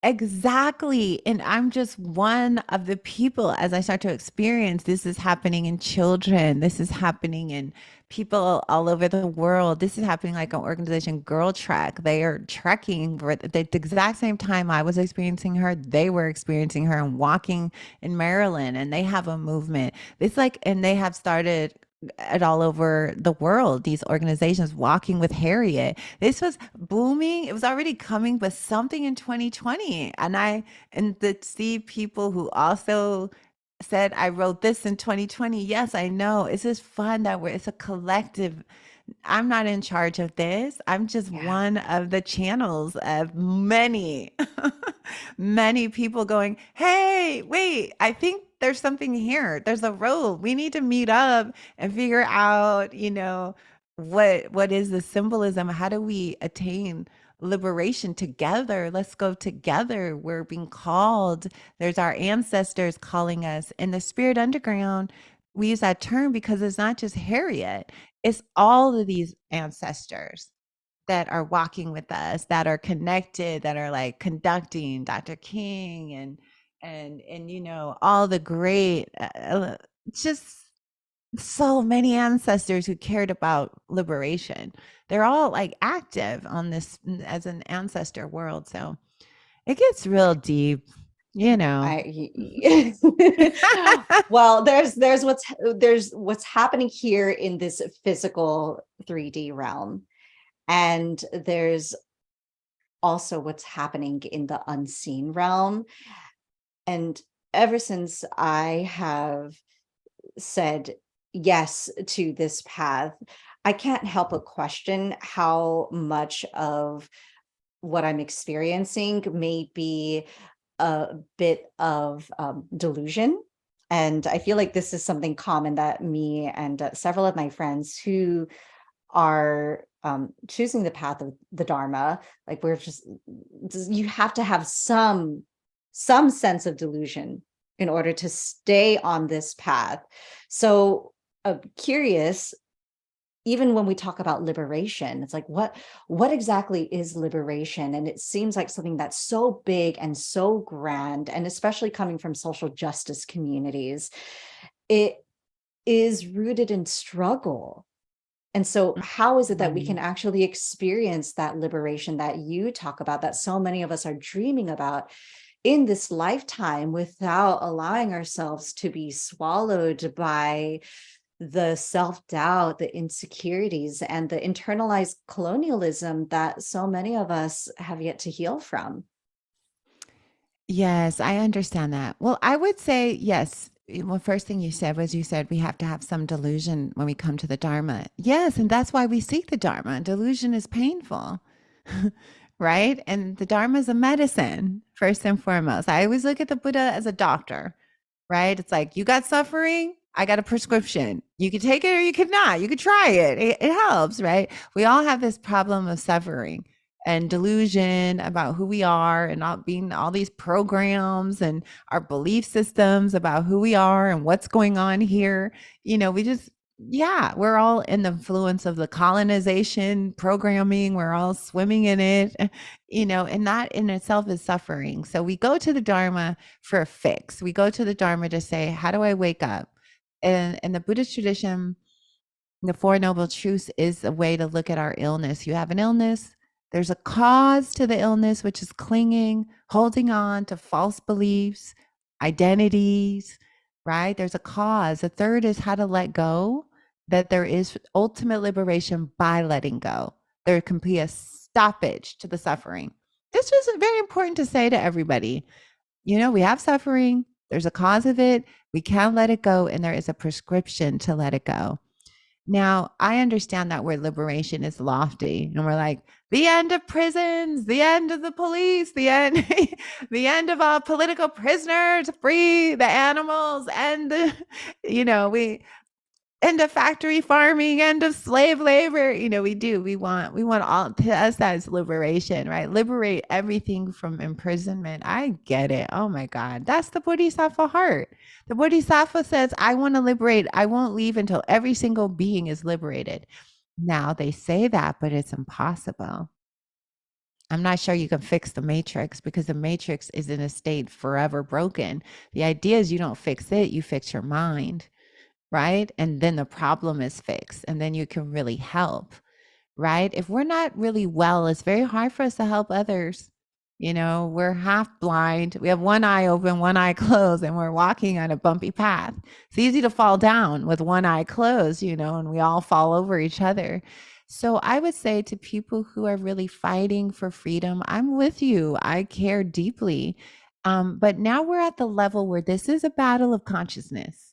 Exactly. And I'm just one of the people as I start to experience this is happening in children. This is happening in people all over the world. This is happening like an organization, Girl Trek. They are trekking for the exact same time I was experiencing her. They were experiencing her and walking in Maryland. And they have a movement. It's like, and they have started it all over the world, these organizations walking with Harriet. This was booming. It was already coming, but something in 2020. And to see people who also said, I wrote this in 2020. Yes, I know. It's just fun that it's a collective. I'm not in charge of this. I'm just Yeah. one of the channels of many, many people going, hey, wait, I think there's something here. There's a role. We need to meet up and figure out, what is the symbolism? How do we attain liberation together? Let's go together. We're being called. There's our ancestors calling us. In the spirit underground, we use that term because it's not just Harriet. It's all of these ancestors that are walking with us, that are connected, that are like conducting Dr. King and all the great just so many ancestors who cared about liberation. They're all like active on this as an ancestor world. So it gets real deep, you know. I well, there's what's happening here in this physical 3D realm, and there's also what's happening in the unseen realm. And ever since I have said yes to this path, I can't help but question how much of what I'm experiencing may be a bit of delusion, And I feel like this is something common that me and several of my friends who are choosing the path of the Dharma, like we're just you have to have some sense of delusion in order to stay on this path. So curious, even when we talk about liberation, it's like what exactly is liberation? And it seems like something that's so big and so grand, and especially coming from social justice communities, it is rooted in struggle. And so how is it that we Mhm. can actually experience that liberation that you talk about, that so many of us are dreaming about in this lifetime, without allowing ourselves to be swallowed by the self-doubt, the insecurities, and the internalized colonialism that so many of us have yet to heal from? Yes, I understand that. Well, I would say yes. Well, first thing you said was you said we have to have some delusion when we come to the Dharma. Yes, and that's why we seek the Dharma. Delusion is painful, right? And the Dharma is a medicine, first and foremost. I always look at the Buddha as a doctor, right? It's like, you got suffering, I got a prescription. You can take it or you could not. You could try it. It helps, right? We all have this problem of suffering and delusion about who we are and not being all these programs and our belief systems about who we are and what's going on here. We just, yeah, we're all in the influence of the colonization programming. We're all swimming in it, and that in itself is suffering. So we go to the Dharma for a fix. We go to the Dharma to say, how do I wake up? And in the Buddhist tradition, the Four Noble Truths is a way to look at our illness. You have an illness, there's a cause to the illness, which is clinging, holding on to false beliefs, identities, right? There's a cause. The third is how to let go, that there is ultimate liberation by letting go. There can be a stoppage to the suffering. This is very important to say to everybody. We have suffering, there's a cause of it, we can let it go, and there is a prescription to let it go. Now, I understand that word liberation is lofty, and we're like, the end of prisons, the end of the police, the end, the end of all political prisoners, free the animals, and we end of factory farming, end of slave labor. We want all, to us that is liberation, right? Liberate everything from imprisonment. I get it. Oh my God. That's the Bodhisattva heart. The Bodhisattva says, I want to liberate. I won't leave until every single being is liberated. Now they say that, but it's impossible. I'm not sure you can fix the matrix because the matrix is in a state forever broken. The idea is you don't fix it, you fix your mind, right? And then the problem is fixed, and then you can really help, right? If we're not really well, it's very hard for us to help others. We're half blind. We have one eye open, one eye closed, and we're walking on a bumpy path. It's easy to fall down with one eye closed, and we all fall over each other. So I would say to people who are really fighting for freedom, I'm with you. I care deeply. But now we're at the level where this is a battle of consciousness,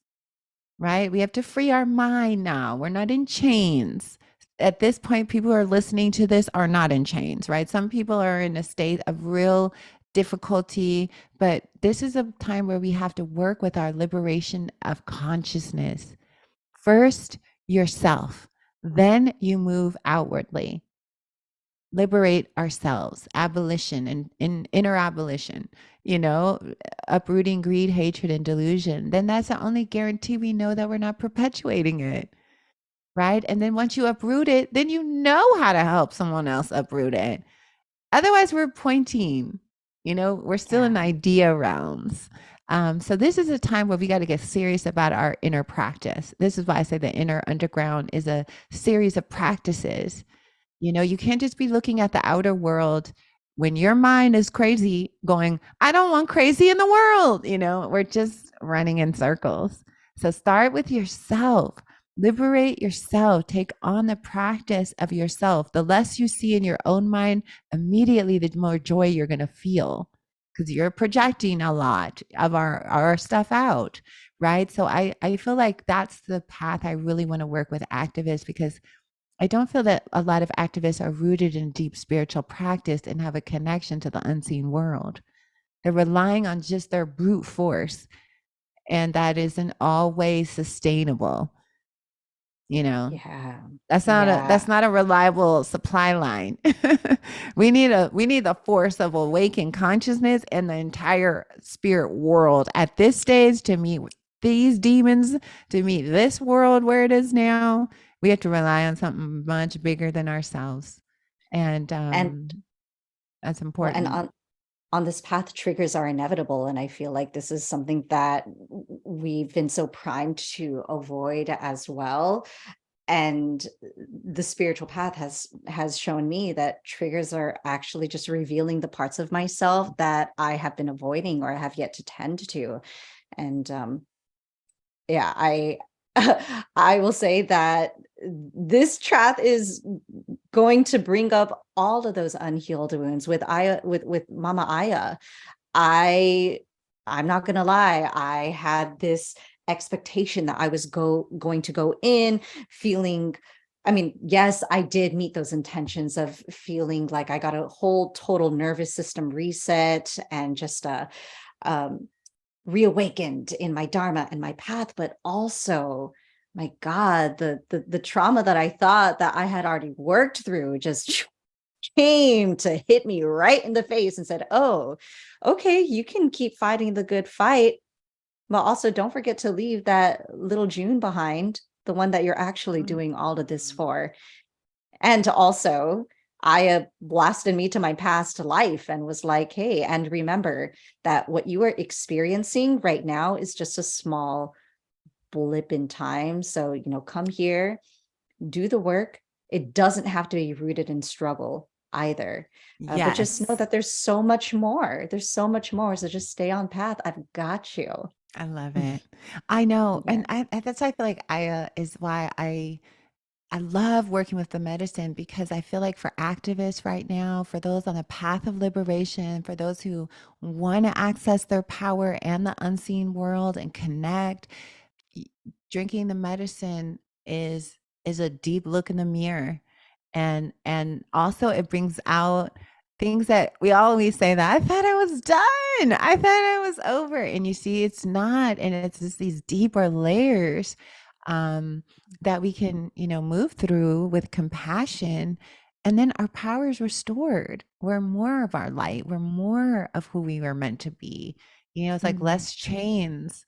right? We have to free our mind now. We're not in chains. At this point, people who are listening to this are not in chains, right? Some people are in a state of real difficulty, but this is a time where we have to work with our liberation of consciousness. First, yourself, then you move outwardly. Liberate ourselves, abolition and inner abolition, you know, uprooting greed, hatred, and delusion. Then that's the only guarantee we know that we're not perpetuating it, right? And then once you uproot it, then you know how to help someone else uproot it. Otherwise, we're pointing, we're still in Yeah. idea realms. So this is a time where we got to get serious about our inner practice. This is why I say the inner underground is a series of practices. You can't just be looking at the outer world when your mind is crazy, going, I don't want crazy in the world. We're just running in circles. So start with yourself, liberate yourself, take on the practice of yourself. The less you see in your own mind, immediately the more joy you're going to feel because you're projecting a lot of our stuff out. Right. So I feel like that's the path I really want to work with activists, because I don't feel that a lot of activists are rooted in deep spiritual practice and have a connection to the unseen world. They're relying on just their brute force. and that isn't always sustainable, you know. Yeah. That's Yeah. not a reliable supply line. We need the force of awakened consciousness and the entire spirit world at this stage to meet these demons, to meet this world where it is now. We have to rely on something much bigger than ourselves. And And that's well, and important. on this path, triggers are inevitable, and I feel like this is something that we've been so primed to avoid as well. And the spiritual path has shown me that triggers are actually just revealing the parts of myself that I have been avoiding or have yet to tend to. And yeah, I I will say that this path is going to bring up all of those unhealed wounds with Aya, with Mama Aya. I I'm not gonna lie, I had this expectation that I was going to go in feeling, I mean, yes, I did meet those intentions of feeling like I got a whole total nervous system reset and just um reawakened in my dharma and my path, but also, my God, the trauma that I thought that I had already worked through just came to hit me right in the face and said, "Oh, okay, you can keep fighting the good fight, but also don't forget to leave that little June behind, the one that you're actually doing all of this Mhm. for." And also, Aya blasted me to my past life and was like, "Hey, and remember that what you are experiencing right now is just a small blip in time. So, come here, do the work. It doesn't have to be rooted in struggle either. But just know Yes. that there's so much more. There's so much more. So just stay on path. I've got you." I love it. I know. Yeah. That's why I feel like I is why I love working with the medicine, because I feel like for activists right now, for those on the path of liberation, for those who want to access their power and the unseen world and connect, y- drinking the medicine is a deep look in the mirror, and also it brings out things that we always say that I thought I was done, I thought I was over, and you see it's not, and it's just these deeper layers um that we can, move through with compassion, and then our power is restored. We're more of our light, we're more of who we were meant to be. It's like Mm, less chains,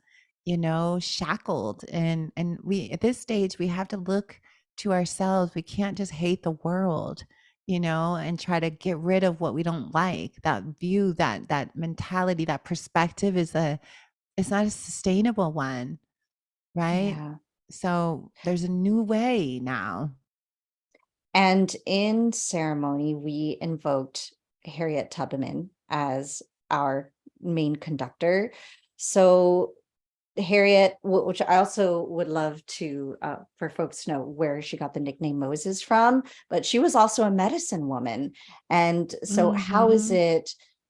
shackled, and we at this stage we have to look to ourselves. We can't just hate the world, and try to get rid of what we don't like. That view, that mentality, that perspective it's not a sustainable one, right? yeah. So there's a new way now. And in ceremony, we invoked Harriet Tubman as our main conductor. So Harriet, which I also would love to for folks to know where she got the nickname Moses from, but she was also a medicine woman. And so Mhm.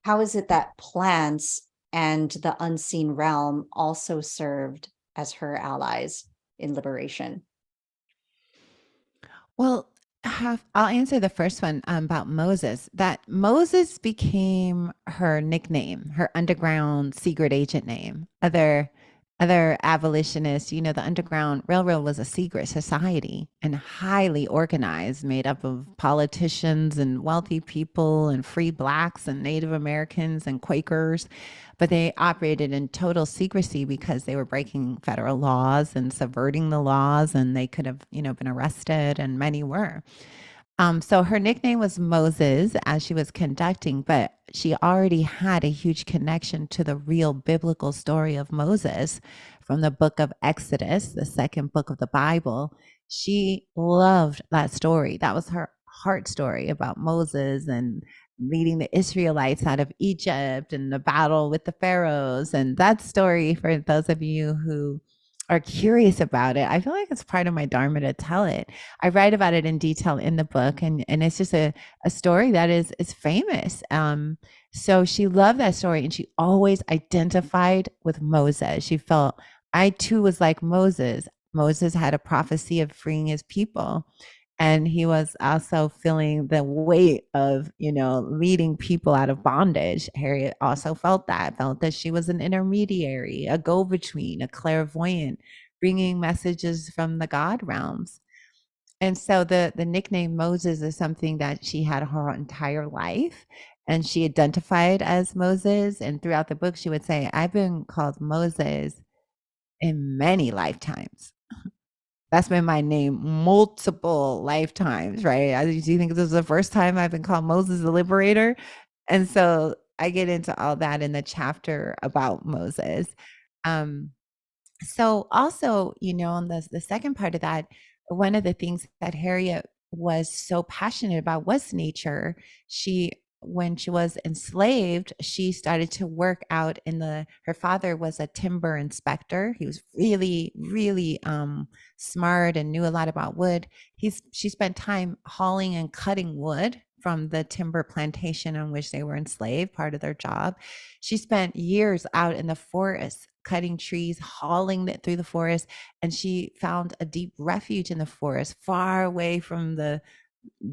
how is it that plants and the unseen realm also served as her allies in liberation? Well, I'll answer the first one, about Moses. That Moses became her nickname, her underground secret agent name. Other abolitionists, the Underground Railroad was a secret society and highly organized, made up of politicians and wealthy people and free blacks and Native Americans and Quakers. But they operated in total secrecy because they were breaking federal laws and subverting the laws, and they could have, been arrested, and many were. So her nickname was Moses as she was conducting, but she already had a huge connection to the real biblical story of Moses from the book of Exodus, the second book of the Bible. She loved that story. That was her heart story about Moses and leading the Israelites out of Egypt and the battle with the pharaohs. And that story, for those of you who are curious about it, I feel like it's part of my dharma to tell it. I write about it in detail in the book, and it's just a story that is famous. So she loved that story, and she always identified with Moses. She felt I too was like Moses. Moses had a prophecy of freeing his people, And he was also feeling the weight of, leading people out of bondage. Harriet also felt that she was an intermediary, a go between, a clairvoyant, bringing messages from the God realms. And so the nickname Moses is something that she had her entire life. And she identified as Moses. And throughout the book, she would say, I've been called Moses in many lifetimes. That's been my name multiple lifetimes, right? Do you think this is the first time I've been called Moses the Liberator? And so I get into all that in the chapter about Moses. Um, so also, on the second part of that, one of the things that Harriet was so passionate about was nature. She When she was enslaved, she started to work out her father was a timber inspector. He was really, really smart and knew a lot about wood. She spent time hauling and cutting wood from the timber plantation on which they were enslaved, part of their job. She spent years out in the forest cutting trees, hauling it through the forest, and she found a deep refuge in the forest, far away from the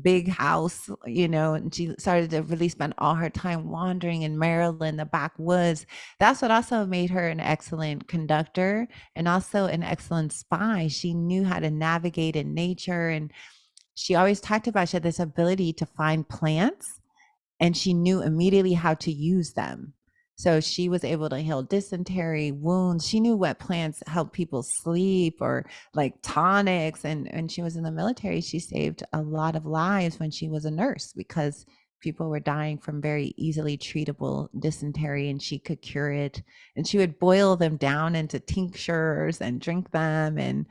big house, and she started to really spend all her time wandering in Maryland, the backwoods. That's what also made her an excellent conductor and also an excellent spy. She knew how to navigate in nature, and she always talked about she had this ability to find plants and she knew immediately how to use them. So she was able to heal dysentery, wounds. She knew what plants help people sleep or like tonics. And when she was in the military, she saved a lot of lives when she was a nurse because people were dying from very easily treatable dysentery and she could cure it. And she would boil them down into tinctures and drink them. And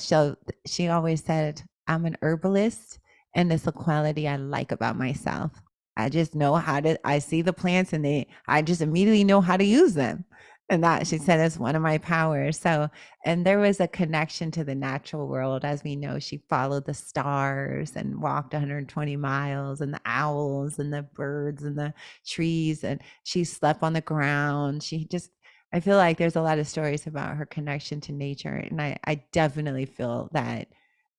so she always said, I'm an herbalist, and it's a quality I like about myself. I just know I see the plants and I just immediately know how to use them. And that she said is one of my powers. So, and there was a connection to the natural world. As we know, she followed the stars and walked 120 miles and the owls and the birds and the trees. And she slept on the ground. I feel like there's a lot of stories about her connection to nature. And I definitely feel that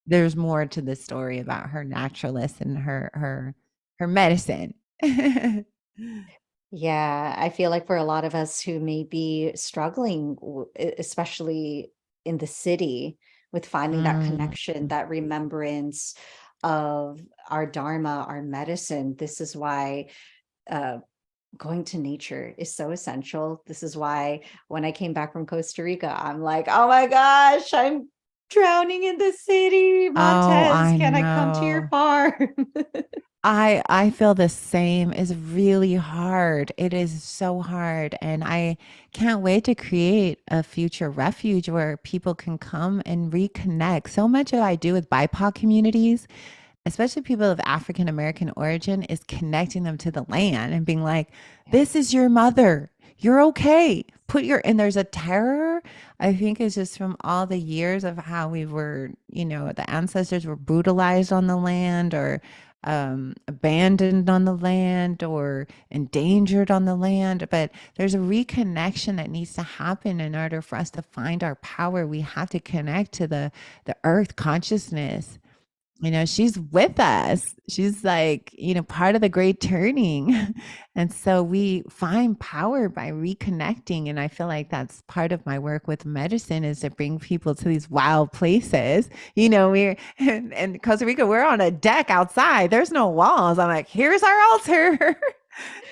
there's more to the story about her naturalist and her medicine. Yeah, I feel like for a lot of us who may be struggling, especially in the city, with finding that Mm. connection, that remembrance of our dharma, our medicine, this is why uh, going to nature is so essential. This is why when I came back from Costa Rica, I'm like, oh my gosh, I'm drowning in the city. Oh, Montez, I can I come to your know. farm? I feel the same. It's really hard. It is so hard. And I can't wait to create a future refuge where people can come and reconnect. So much of I do with BIPOC communities, especially people of African American origin, is connecting them to the land and being like, this is your mother. You're okay. And there's a terror, I think, is just from all the years of how we were, the ancestors were brutalized on the land or abandoned on the land or endangered on the land. But there's a reconnection that needs to happen in order for us to find our power. We have to connect to the earth consciousness. She's with us. She's like, part of the great turning. And so we find power by reconnecting. And I feel like that's part of my work with medicine is to bring people to these wild places. We're in Costa Rica, we're on a deck outside. There's no walls. I'm like, here's our altar.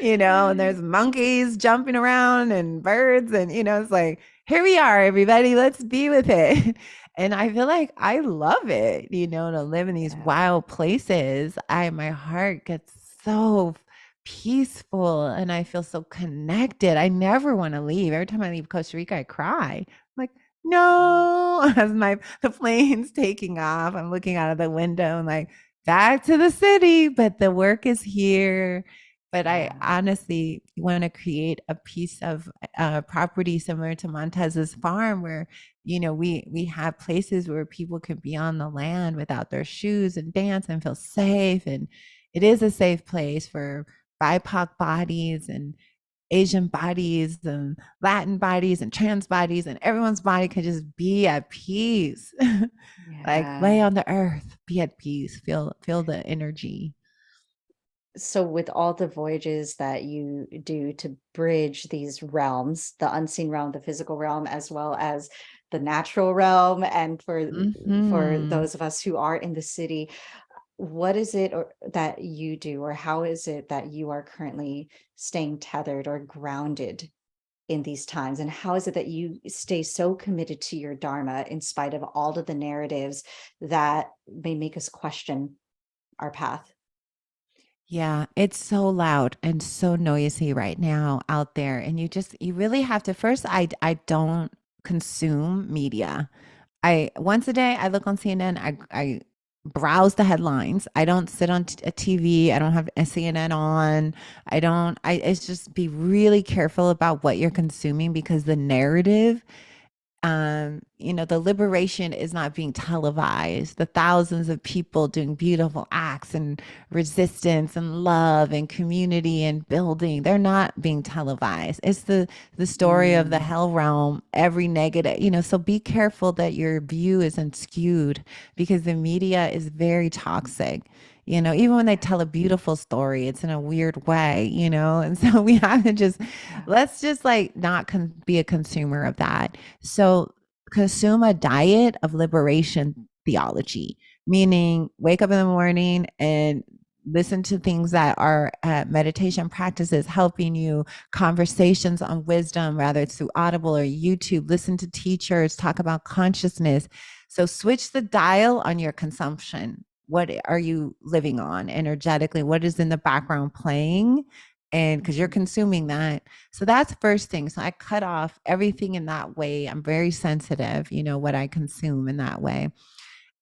And there's monkeys jumping around and birds. And, it's like, here we are, everybody, let's be with it. And I feel like I love it, to live in these Yeah. wild places. My heart gets so peaceful and I feel so connected. I never want to leave. Every time I leave Costa Rica, I cry. I'm like, no, as the plane's taking off, I'm looking out of the window and like, back to the city, but the work is here. But I Yeah. honestly want to create a piece of property similar to Montez's farm where, we have places where people can be on the land without their shoes and dance and feel safe. And it is a safe place for BIPOC bodies. And Asian bodies and Latin bodies and trans bodies, and everyone's body can just be at peace. Like lay Yeah. on the earth, be at peace, feel the energy. So with all the voyages that you do to bridge these realms, the unseen realm, the physical realm, as well as the natural realm, and for Mhm. those of us who are in the city, what is it or that you do, or how is it that you are currently staying tethered or grounded in these times? And how is it that you stay so committed to your dharma in spite of all of the narratives that may make us question our path? Yeah, it's so loud and so noisy right now out there, and you really have to first I don't consume media. I once a day I look on CNN, I browse the headlines. I don't sit on a TV. I don't have a CNN on. I don't I it's just be really careful about what you're consuming because the narrative the liberation is not being televised. The thousands of people doing beautiful acts and resistance and love and community and building, they're not being televised. It's the story of the Mm, hell realm, every negative, so be careful that your view isn't skewed because the media is very toxic. Even when they tell a beautiful story, it's in a weird way, and so we have to just yeah. let's just like not be a consumer of that. So consume a diet of liberation theology, meaning wake up in the morning and listen to things that are meditation practices helping you, conversations on wisdom, whether it's through Audible or YouTube, listen to teachers talk about consciousness. So switch the dial on your consumption. What are you living on energetically? What is in the background playing? And because you're Mhm. consuming that, so that's first thing. So I cut off everything in that way. I'm very sensitive, what I consume in that way.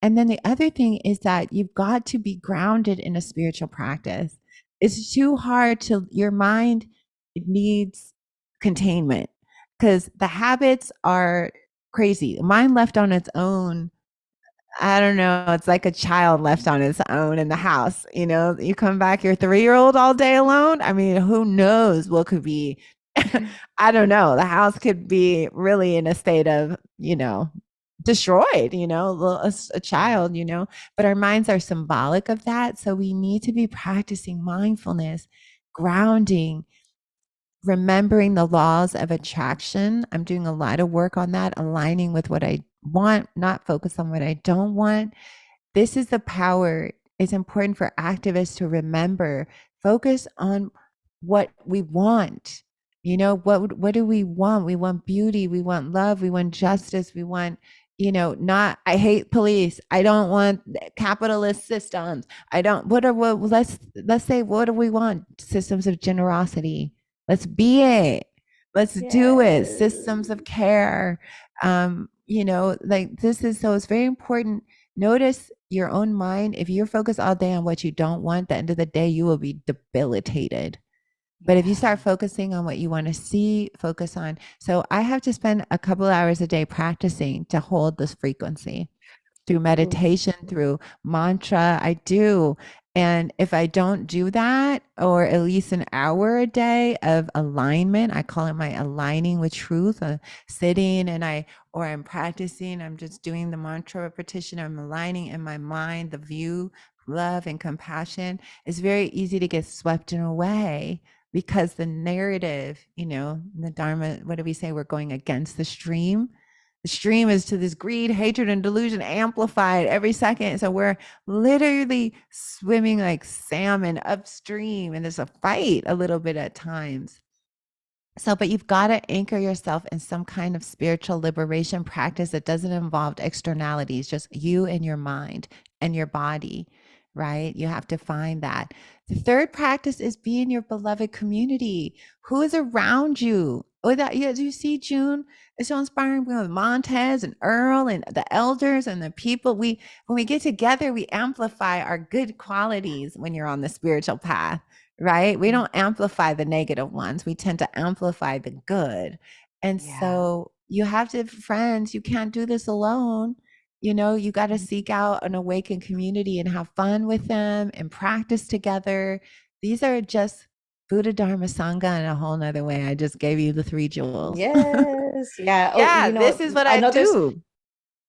And then the other thing is that you've got to be grounded in a spiritual practice. It's too hard to, your mind it needs containment because the habits are crazy. Mind left on its own, I don't know. It's like a child left on its own in the house. You come back, your 3-year-old all day alone. I mean, who knows what could be? I don't know. The house could be really in a state of, destroyed, a Yeah. child, but our minds are symbolic of that. So we need to be practicing mindfulness, grounding, remembering the laws of attraction. I'm doing a lot of work on that, aligning with what I want, not focus on what I don't want. This is the power. It's important for activists to remember, focus on what we want. What do we want? We want beauty, we want love, we want justice, we want, not I hate police. I don't want capitalist systems. I don't what let's say what do we want? Systems of generosity. Let's be it. Let's do it. Systems Yes. of care. Like this is so it's very important. Notice your own mind. If you're focused all day on what you don't want, at the end of the day, you will be debilitated. But if you Yeah. start focusing on what you want to see, focus on. So I have to spend a couple hours a day practicing to hold this frequency through Ooh. meditation, through mantra. I do. And if I don't do that, or at least an hour a day of alignment, I call it my aligning with truth, sitting or I'm practicing, I'm just doing the mantra repetition, I'm aligning in my mind, the view, love and compassion. It's very easy to get swept away because the narrative, the Dharma, what do we say? We're going against the stream. The stream is to this greed, hatred, and delusion amplified every second. So we're literally swimming like salmon upstream, and there's a fight a little bit at times. So, but you've got to anchor yourself in some kind of spiritual liberation practice that doesn't involve externalities, just you and your mind and your body, right? You have to find that. The third practice is be in your beloved community. Who is around you? Oh, that yeah, do you see June? It's so inspiring with Montez and Earl and the elders and the people. When we get together, we amplify our good qualities when you're on the spiritual path, right? We Mm. don't amplify the negative ones. We tend to amplify the good. And Yeah. so you have to have friends. You can't do this alone. You got to Mhm. seek out an awakened community and have fun with them and practice together. These are just Buddha, Dharma, Sangha in a whole nother way. I just gave you the three jewels. Yes. Yeah. Oh, Yeah, this is what I I know do.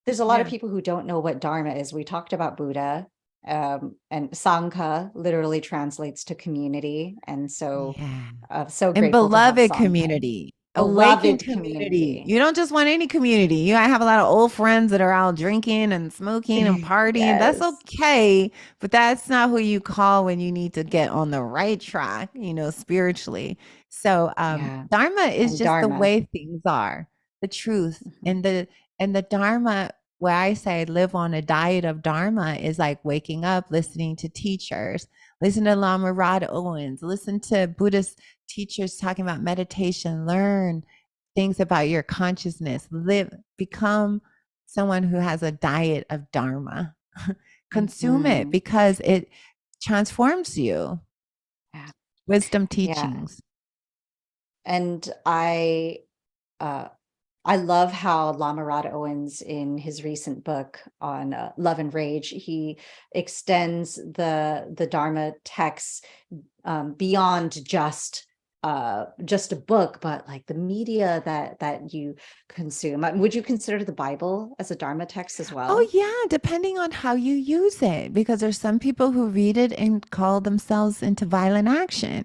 there's a lot of Yeah. people who don't know what Dharma is. We talked about Buddha, and Sangha literally translates to community. And so, Yeah. so And grateful to have beloved Sangha. community, awakened Beloved community. community. You don't just want any community. You I have a lot of old friends that are out drinking and smoking and partying. That's Yes. okay, but that's not who you call when you need to get on the right track, spiritually. So, Yeah. dharma is And just the Dharma. way things are, the truth, Mhm. and the dharma. Where I say live on a diet of dharma is like waking up, listening to teachers, listen to Lama Rod Owens, listen to Buddhist teachers talking about meditation, learn things about your consciousness, become someone who has a diet of dharma. Consume it Mhm. because it transforms you. Yeah. Wisdom Yeah. teachings. And uh I love how Lama Rod Owens, in his recent book on love and rage, he extends the Dharma texts, beyond just a book, but like the media that you consume. Would you consider the Bible as a Dharma text as Oh, well? yeah, depending on how you use it, because there's some people who read it and call themselves into violent action.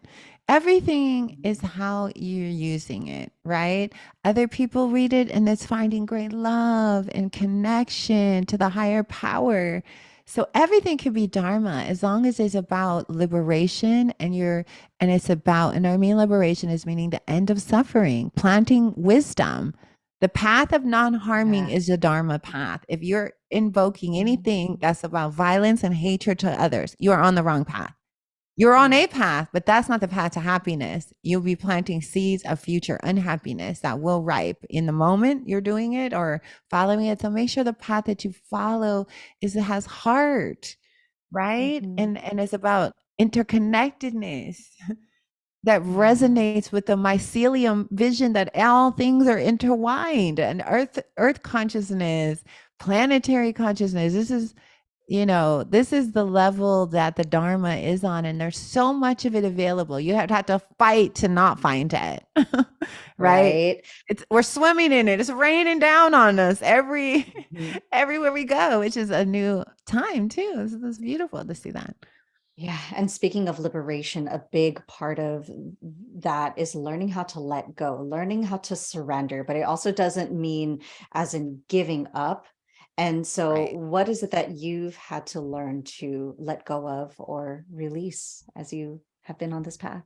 Everything is Mhm. how you're using it, right? Other people read it and it's finding great love and connection to the higher power. So everything can be dharma as long as it's about liberation and it's about, and I mean liberation is meaning the end of suffering, planting wisdom. The path of non-harming Yeah. is the Dharma path. If you're invoking Mhm. anything that's about violence and hatred to others, you are on the wrong path. You're on Yeah. a path, but that's not the path to happiness. You'll be planting seeds of future unhappiness that will ripe in the moment you're doing it or following it. So make sure the path that you follow is it has heart, right? Mhm. And it's about interconnectedness that Yeah. resonates with the mycelium vision that all things are intertwined and earth consciousness, planetary consciousness. This is the level that the dharma is on, and there's so much of it available. You have to fight to not find it. Right? Right. We're swimming in it. It's raining down on us Mhm. everywhere we go, which is a new time too. It's beautiful to see that. Yeah, and speaking of liberation, a big part of that is learning how to let go, learning how to surrender, but it also doesn't mean as in giving up. And so, Right. what is it that you've had to learn to let go of or release as you have been on this path?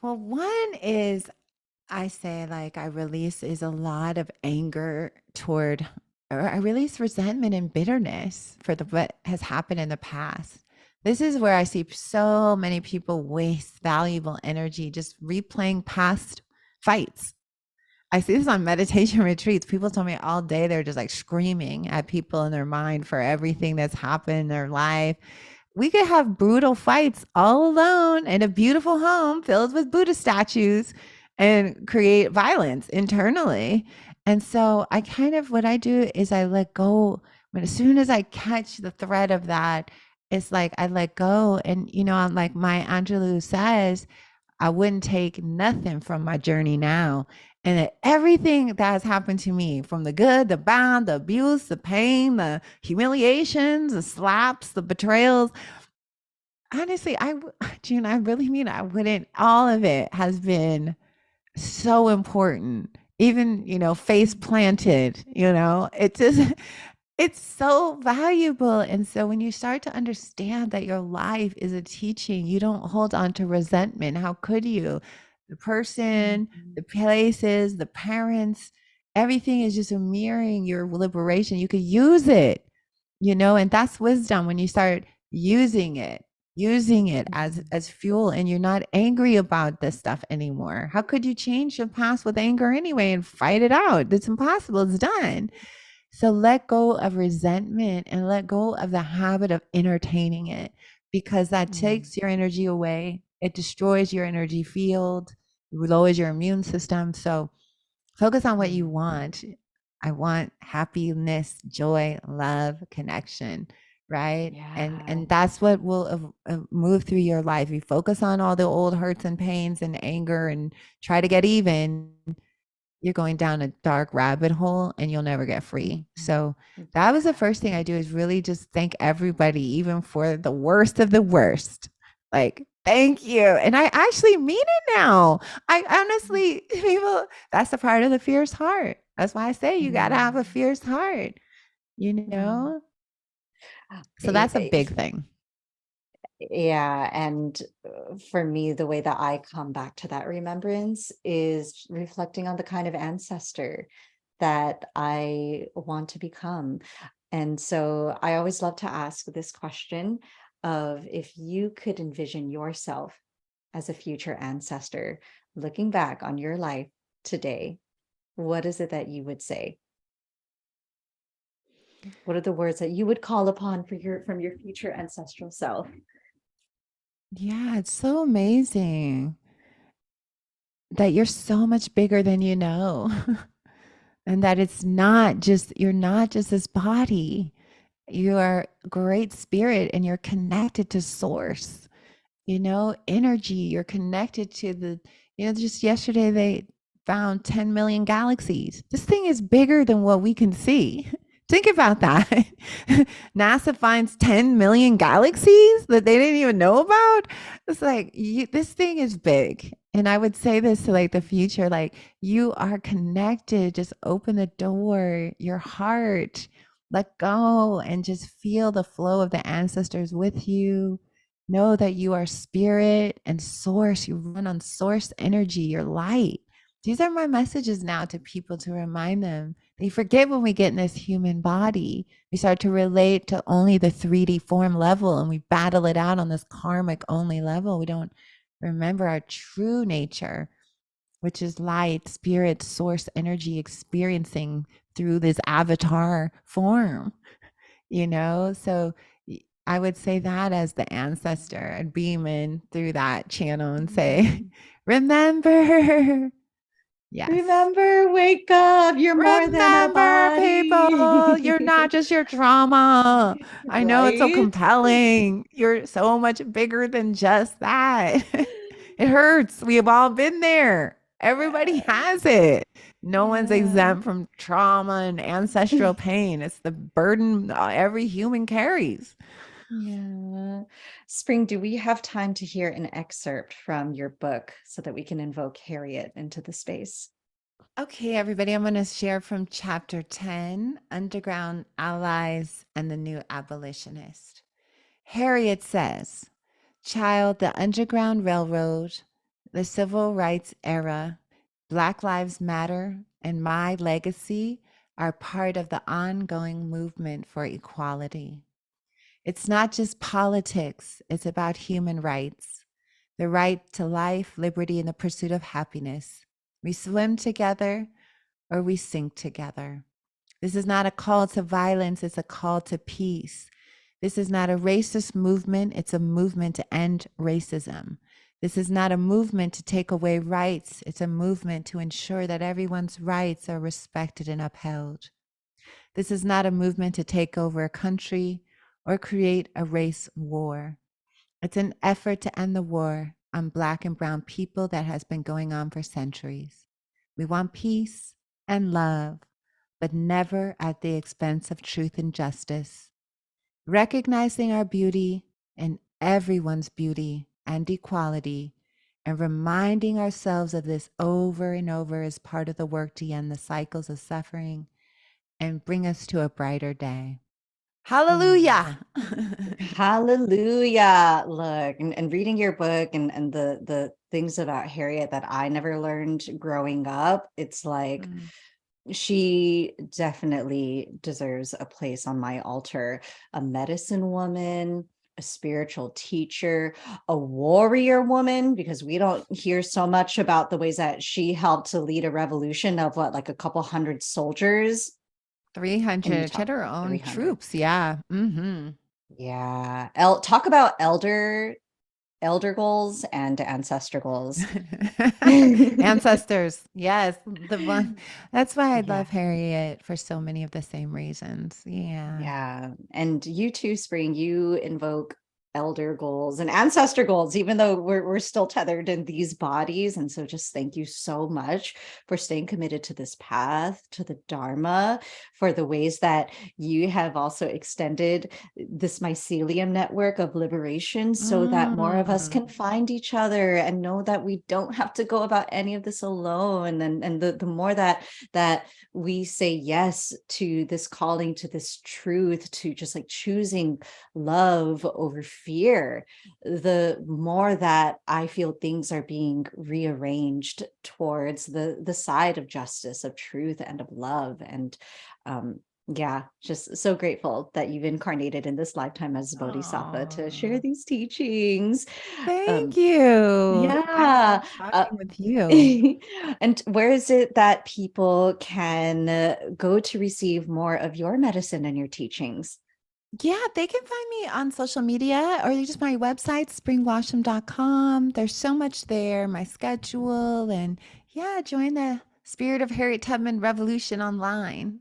Well, one is I say like I release is a lot of anger toward or I release resentment and bitterness for the what has happened in the past. This is where I see so many people waste valuable energy just replaying past fights. I see this on meditation retreats. People tell me all day they're just like screaming at people in their mind for everything that's happened in their life. We could have brutal fights all alone in a beautiful home filled with Buddha statues and create violence internally. And so I kind of what I do is I let go when as soon as I catch the thread of that, it's like I let go. And like Maya Angelou says, I wouldn't take nothing from my journey now. And that everything that has happened to me from the good, the bad, the abuse, the pain, the humiliations, the slaps, the betrayals, honestly, June, I really mean I wouldn't, all of it has been so important. Even, face planted, it just, it's so valuable. And so when you start to understand that your life is a teaching, you don't hold on to resentment. How could you? The person, Mhm. the places, the parents, everything is just a mirroring your liberation. You could use it, and that's wisdom when you start using it as Mhm. as fuel and you're not angry about this stuff anymore. How could you change your past with anger anyway and fight it out? It's impossible. It's done. So let go of resentment and let go of the habit of entertaining it because that Mm. takes your energy away. It destroys your energy field, lowers your immune system. So focus on what you Mm. want. I want happiness, joy, love, connection. right? Yeah. And that's what will move through your life. You focus on all the old hurts and pains and anger and try to get even, you're going down a dark rabbit hole and you'll never get free. So that was the first thing I do, is really just thank everybody, even for the worst of the worst. Like, thank you. And I actually mean it now. I honestly, people, that's the part of the fierce heart. That's why I say you got to have a Mm. fierce heart, you Mm. know? So I- that's a big thing. Yeah, and for me, the way that I come back to that remembrance is reflecting on the kind of ancestor that I want to become. And so I always love to ask this question of, if you could envision yourself as a future ancestor, looking back on your life today, what is it that you would say? What are the words that you would call upon for your from your future ancestral self? Yeah, it's so amazing that you're so much bigger than you know. And that it's not just, you're not just this body. You are great spirit and you're connected to source, energy. You're connected to just yesterday they found 10 million galaxies. This thing is bigger than what we can see. Think about that. NASA finds 10 million galaxies that they didn't even know about. It's like, this thing is big. And I would say this to like the future, like, you are connected. Just open the door, your heart, let go, and just feel the flow of the ancestors with you. Know that you are spirit and source. You run on source energy, your light. These are my messages now to people, to remind them. They forget when we get in this human body, we start to relate to only the 3D form level and we battle it out on this karmic only level. We don't remember our true nature, which is light, spirit, source energy experiencing through this avatar form. So I would say that as the ancestor, I'd beam in through that channel and say, Mm. remember. Yes. Remember, wake up, you're more than a Remember, people, you're body. not just your trauma. I know it's so Right? compelling. You're so much bigger than just that. It hurts. We have all been there. Everybody Yeah. has it. No one's Yeah. exempt from trauma and ancestral pain. It's the burden every human carries. Yeah. Spring, do we have time to hear an excerpt from your book so that we can invoke Harriet into the space? Okay, everybody, I'm going to share from chapter 10, Underground Allies and the New Abolitionist. Harriet says, child, the Underground Railroad, the Civil Rights Era, Black Lives Matter, and my legacy are part of the ongoing movement for equality. It's not just politics, it's about human rights, the right to life, liberty, and the pursuit of happiness. We swim together or we sink together. This is not a call to violence, it's a call to peace. This is not a racist movement, it's a movement to end racism. This is not a movement to take away rights, it's a movement to ensure that everyone's rights are respected and upheld. This is not a movement to take over a country or create a race war. It's an effort to end the war on Black and Brown people that has been going on for centuries. We want peace and love, but never at the expense of truth and justice. Recognizing our beauty and everyone's beauty and equality, and reminding ourselves of this over and over as part of the work to end the cycles of suffering and bring us to a brighter day. Mm. Hallelujah. Hallelujah. Look, and reading your book and the things about Harriet that I never learned growing up, it's like Mm. she definitely deserves a place on my altar. A medicine woman, a spiritual teacher, a warrior woman, because we don't hear so much about the ways that she helped to lead a revolution of what, like a couple hundred soldiers. Can you 300. She talk had her own 300? troops. Yeah. Mm-hmm. Yeah. Talk about elder. elder goals and ancestor goals. Yeah. Ancestors, yes, the one. That's why I love Harriet for so many of the same reasons. Yeah. Yeah. And you too, Spring, you invoke elder goals and ancestor goals, even though we're still tethered in these bodies. And so just thank you so much for staying committed to this path, to the Dharma, for the ways that you have also extended this mycelium network of liberation so that more of us Mm. can find each other and know that we don't have to go about any of this alone. And the more that we say yes to this calling, to this truth, to just like choosing love over fear, the more that I feel things are being rearranged towards the side of justice, of truth, and of love. And yeah, just so grateful that you've incarnated in this lifetime as a Bodhisattva to share Aw, these teachings. thank Um, you. I love yeah. talking with you. And where is it that people can go to receive more of your medicine and your teachings? Yeah, they can find me on social media or just my website, springwasham.com. There's so much there, my schedule, and yeah, join the Spirit of Harriet Tubman Revolution online.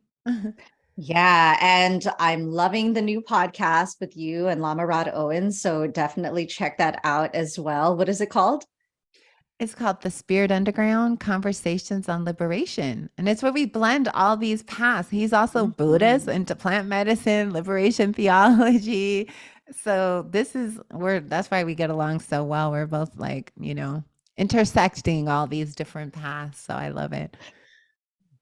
Yeah, and I'm loving the new podcast with you and Lama Rod Owen. So definitely check that out as well. What is it called? It's called The Spirit Underground Conversations on Liberation. And it's where we blend all these paths. He's also Buddhist Mhm. into plant medicine, liberation theology. So that's why we get along so well. We're both like, intersecting all these different paths. So I love it.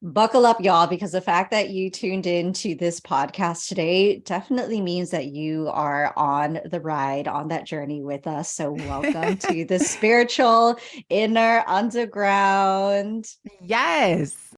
Buckle up, y'all, because the fact that you tuned in to this podcast today definitely means that you are on the ride, on that journey with us. So, welcome to the spiritual inner underground. Yes.